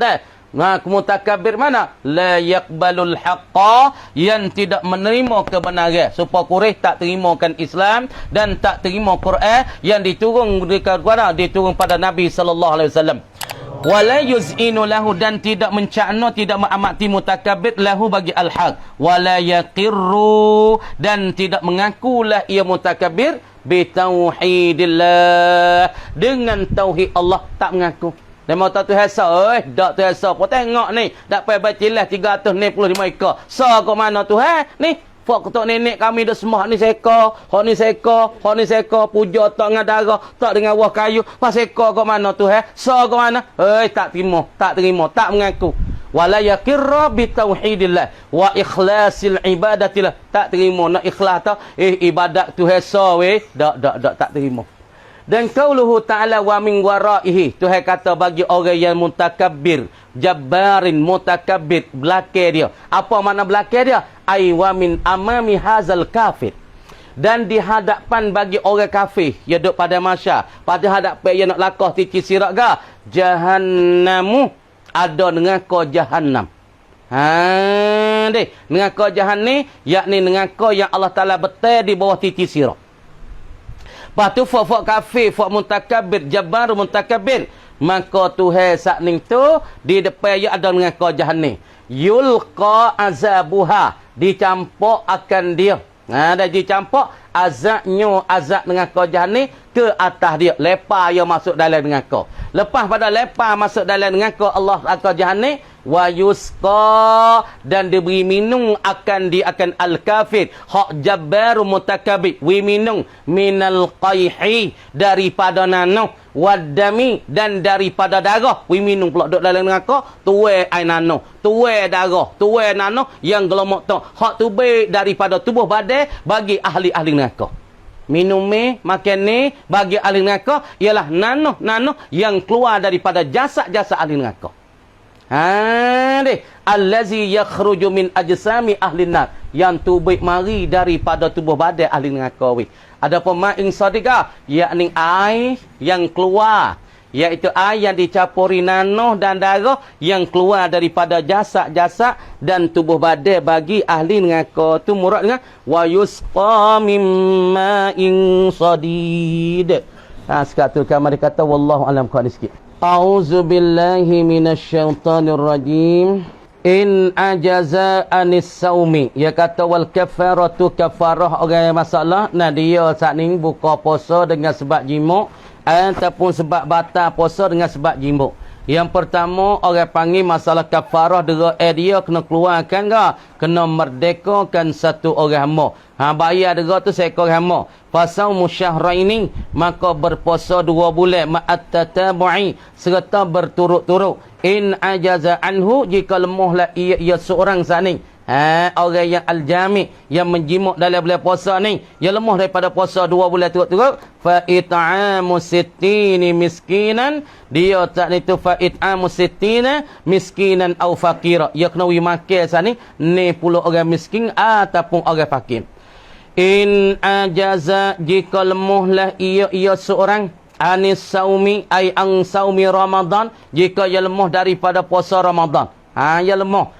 Mutakabbir mana? La yaqbalul haqqa, yang tidak menerima kebenaran. Supaya Quraisy tak terimakan Islam dan tak terima Quran yang diturun diturun pada Nabi sallallahu alaihi wasallam. Wala yuz'inu lahu, dan tidak mencakna, tidak mengamati mutakabbir lahu bagi al-haq. Wala yaqirru, dan tidak mengakulah ia mutakabbir bi tauhidillah, dengan tauhid Allah tak mengaku. Dia mau tahu Tuhan sah, tak Tuhan sah. Kau tengok ni, tak payah baca lah 365 ekor. Sah kau mana Tuhan? Ni, fok ketuk nenek kami dah sembah ni seko, hok ni seko, hok ni seko, puja tak dengan darah, tak dengan wah kayu. Pas seko kau mana Tuhan? Sah kau mana? Tak terima, tak mengaku. Wala yakirra bi tauhidillah wa ikhlasil ibadatillah. Tak terima nak ikhlas tau. Ibadat Tuhan sah weh, tak terima. Dan qauluhu ta'ala wa min waraihi, Tuhan kata bagi orang yang mutakabbir, jabbarin mutakabbir, belakang dia. Apa makna belakang dia? Ai wa min amami hazal kafir. Dan di hadapan bagi orang kafir yang duduk pada masyar, pada hadapan yang nak lakah tici sirat ga, jahannamu, ada dengan kau jahannam. Dengan kau jahannam, yakni dengan kau yang Allah Ta'ala betul di bawah tici sirat. Lepas tu fok kafir, fok mutakabbir, jabbar mutakabbir, maka Tuhan sakning tu di depan dia ada dengan kau jahannam. Yulqa azabuha, dicampur akan dia. Dah dicampur azabnya, azab dengan kau jahannam ke atas dia. Lepas dia masuk dalam dengan kau. Lepas pada lepas masuk dalam dengan kau Allah akan jahannam, wa yusqa, dan diberi minum akan al-kafir hak jabbar mutakabbir, wi minum minal qayhi, daripada nano, wadami, dan daripada darah, wi minum pula duk dalam neraka, tuai air nano, tuai darah, tuai nano yang gelomok tu hak tubai daripada tubuh badan bagi ahli-ahli neraka. Minum makan ni bagi ahli neraka ialah nano yang keluar daripada jasad-jasad ahli neraka. Allazi yakhruju min ajsami ahli nar, yang tubuh mari daripada tubuh badan ahli neraka. Ada pemain sadiqah, yakni air yang keluar iaitu air yang dicampuri nanah dan darah yang keluar daripada jasad-jasad dan tubuh badan bagi ahli neraka. Tu murad dengan wa yusqa mim ma'in sadid. Sekat tu kamar kata wallahu alam qad sikit. A'udzu billahi minasyaitonir rajim. In ajaza anis saumi, dia kata wal kafaratu kafarah orang yang masalah nah dia saat ni buka puasa dengan sebab jimuk ataupun sebab batal puasa dengan sebab jimuk. Yang pertama orang panggil masalah kafarah dia kena keluarkan ke, kena merdekakan satu orang hamba. Bayar dia tu seekor hamba. Fasaumu syahraini, maka berpuasa 2 bulan ma'at tatabu'i serta berturut-turut. In ajaza anhu, jika lemahlah ia seorang saning. Orang yang al-jami' yang menjimuk dalam bulan puasa ni, ia lemah daripada puasa 2 bulan turut-turut, fa it'amu sittini miskinan, dia tak itu fa it'amu sittina miskinan au faqira, ia kena makan sani ni puluh orang miskin ataupun orang fakir. In ajaza, jika lemahlah ia seorang anis saumi ay ang saumi Ramadan, jika ia lemah daripada puasa Ramadan. Ia lemah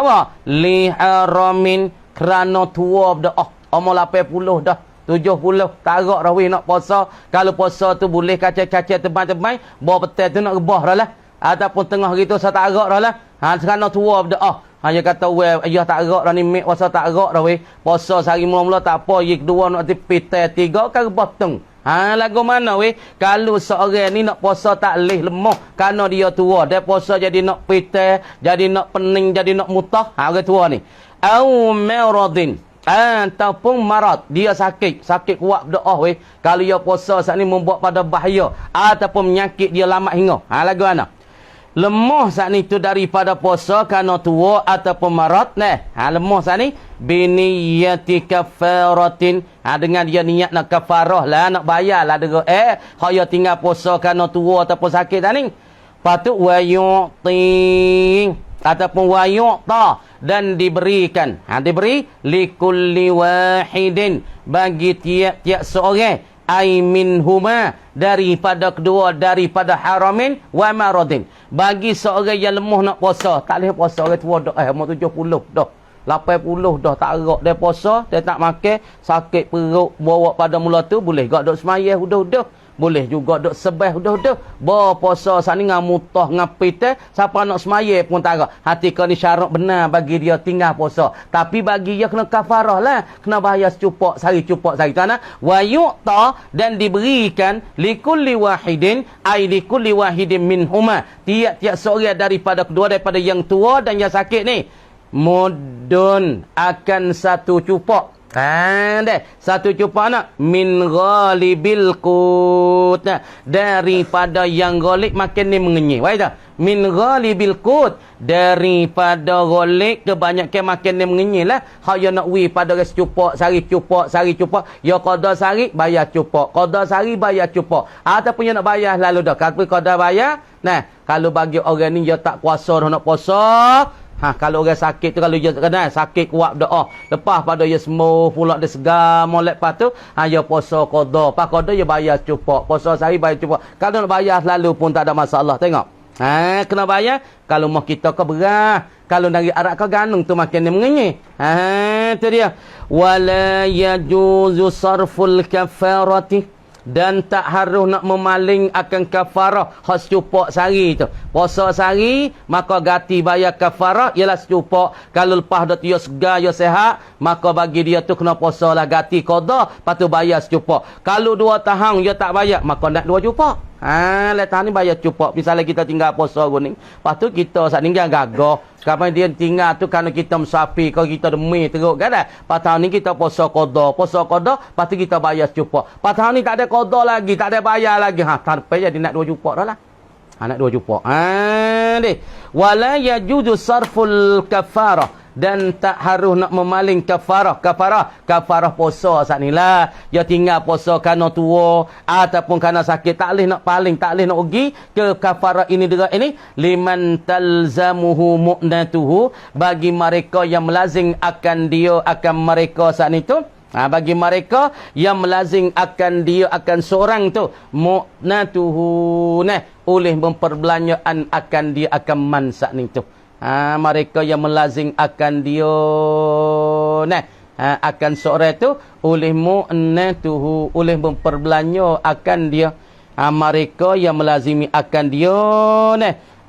apa? Li haramin, kerana tua dah. Umur 80 dah, 70 tarak dah nak puasa. Kalau puasa tu boleh kacau-kacau tebai-tebai, bawa petai tu nak rebah dah lah. Ataupun tengah gitu saya tak arak dah lah. Kerana tua dah. Dia kata ayah tak arak dah ni, mek puasa tak arak dah weh. Puasa sehari mula-mula tak apa, ye kedua nak petai 3 kan rebah teng. Lagu mana weh? Kalau seorang ni nak puasa tak leh lemah kerana dia tua, dia puasa jadi nak pitai, jadi nak pening, jadi nak mutah. Orang tua ni. Au maradin, ataupun marad, dia sakit kuat berdoa weh. Kalau dia puasa saat ni membuat pada bahaya ataupun penyakit dia lama hingga. Lagu mana? Lemah saat ni tu daripada puasa kerana tua ataupun marad nah. Lemah saat ni biniyati kafaratin, dengan dia niat nak kafarah lah, nak bayar lah dia dia tinggal puasa kerana tua ataupun sakit tadi. Patut wayu'ti ataupun wayu'ta, dan diberikan diberi likulli wahidin, bagi tiap-tiap seorang ai minhuma, daripada kedua, daripada haramin wa maradin, bagi seorang yang lemah nak puasa. Tak boleh puasa orang tua dah umur 70 dah, 80 dah tak arak dia puasa, dia tak makan, sakit perut, bawa pada mula tu boleh gak duk semayah udah-udah, boleh juga duk sebah udah-udah, bawa puasa sani ngam mutah ngapit, siapa nak semayah pun tak arak. Hati kau ni syarat benar bagi dia tinggal puasa, tapi bagi dia kena kafarah lah, kena bayar secupak sehari kerana wa yu'ta, dan diberikan likulli wahidin ai likulli wahidin minhuma, tiap-tiap seorang daripada kedua, daripada yang tua dan yang sakit ni, mudun, akan satu cupak. Satu cupak nak min ghalibil qut, daripada yang ghalib makan ni mengenyih. Baik tak? Min ghalibil qut, daripada ghalib kebanyakan makan ni mengenyih lah. Hak nak wi pada secupak sehari cupak, ya qada sehari bayar cupak, qada sehari bayar cupak, ataupun yang nak bayar lalu dah kalau qada bayar. Nah, kalau bagi orang ni dia tak kuasa dah nak puasa, kalau orang sakit tu, kalau dia kena sakit kuat berdoa, lepas pada dia sembuh pula dia segar molek lepas tu dia puasa qada, pas qada dia bayar cupak, puasa sehari bayar cupak. Kalau nak bayar selalu pun tak ada masalah. Tengok kena bayar. Kalau mau kita ke beras, kalau dari Arab ke ganung tu makan dia mengenyih. Tu dia wala yajuzu sarful kafarati, dan tak harus nak memaling akan kafarah khas cupak sehari tu. Puasa sehari, maka ganti bayar kafarah ialah secupak. Kalau lepas dah dia segar, dia sehat, maka bagi dia tu kena puasa lah, ganti qada, lepas tu bayar secupak. Kalau 2 tahun dia tak bayar, maka nak 2 cupak. Lepas ni bayar cupak. Misalnya kita tinggal puasa ni, lepas tu kita saat ni gagah. Kapan dia tinggal tu kerana kita musafir, kalau kita demi teruk kan dah. Lepas tahun ni kita puasa qada, lepas tu kita bayar cupak. Lepas tahun ni tak ada qada lagi, tak ada bayar lagi. Tak apa jadi nak 2 cupak dah lah. Nak 2 cupak. Wala yajuzu sarful kafarah, dan tak harus nak memaling kafarah puasa saat ni lah. Dia tinggal puasa kerana tua ataupun kerana sakit, tak boleh nak paling, tak boleh nak pergi ke kafarah ini juga ini. Liman talzamuhu mu'natuhu, bagi mereka yang melazim akan dia, akan mereka saat itu Bagi mereka yang melazim akan dia akan seorang tu mu'natuhu oleh memperbelanjaan akan dia akan mansak ni tu. Mereka yang melazim akan dia akan seorang tu oleh mu'natuhu oleh memperbelanja akan dia. Mereka yang melazimi akan dia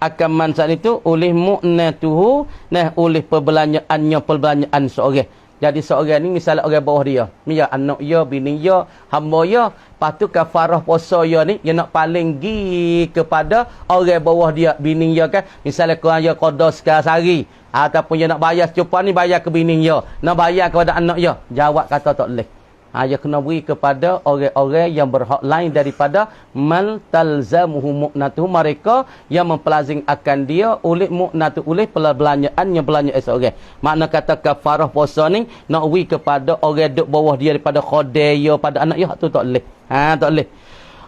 akan mansak itu oleh mu'natuhu oleh perbelanjaan seorang. Jadi seorang ni misalnya orang bawah dia, anak dia, bini dia, hamba dia, lepas tu kafarah puasa dia ni dia nak paling gi kepada orang bawah dia, bini dia kan. Misalnya kau dia qada sehari ataupun dia nak bayar secupa ni bayar ke bini dia, nak bayar kepada anak dia, jawab kata tak boleh. Dia kena beri kepada orang-orang yang berhak lain daripada mal talzamuhu mu'natuhu, mereka yang mempelazim akan dia oleh mu'natu oleh perbelanjaan yang belanja seorang. Makna kata kafarah puasa ni nak beri kepada orang duk bawah dia daripada khodaya pada anak dia, tu tak boleh. Tak boleh.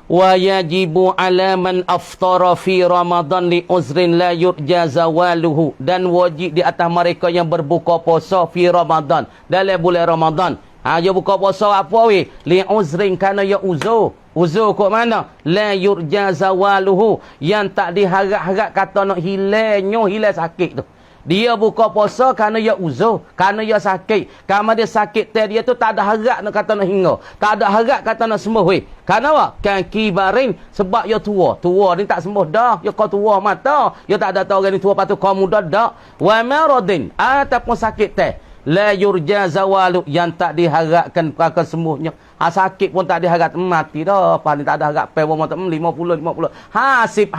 Wa yajibu ala man aftara fi Ramadan li uzrin la yurja zawaluhu, dan wajib di atas mereka yang berbuka puasa fi Ramadan dalam bulan Ramadan. Dia buka puasa apa weh? Li uzrin kana ya uzur. Uzur kok mana? La yurja zawaluhu, yang tak diharap-harap kata nak hilang sakit tu. Dia buka puasa kerana dia uzur, kerana dia sakit. Kerana dia sakit dia tu tak ada harap nak kata nak hingga. Tak ada harap kata nak sembuh weh. Kerana apa? Kan kibarin, sebab dia tua. Tua ni tak sembuh dah. Dia kau tua mata. Dia tak ada tahu orang ni tua patut kau muda dak. Wa maradin, ataupun sakit la yurja zawalu, yang tak diharapkan akan sembuhnya. Sakit pun tak diharap, mati dah. Paling tak ada harap pe 50 hasib.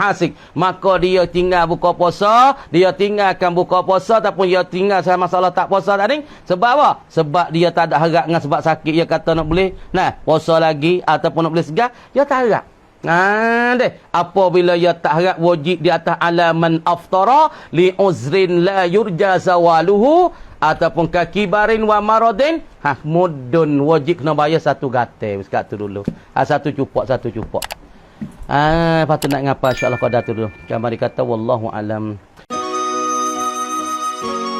Maka dia tinggal buka puasa, dia tinggalkan buka puasa ataupun dia tinggal sama masalah tak puasa tadi. Sebab apa? Sebab dia tak ada harap dengan sebab sakit dia kata nak boleh puasa lagi ataupun nak boleh segar, dia tak harap. Apabila ia tak harap, wajib di atas alaman aftara li uzrin la yurja zawaluhu ataupun kakibarin wa maradin mudun, wajib kena bayar satu gatai. Sekat tu dulu. Satu cupok. Lepas tu nak ngapa insya-Allah pada tu dulu. Kamari kata wallahu alam.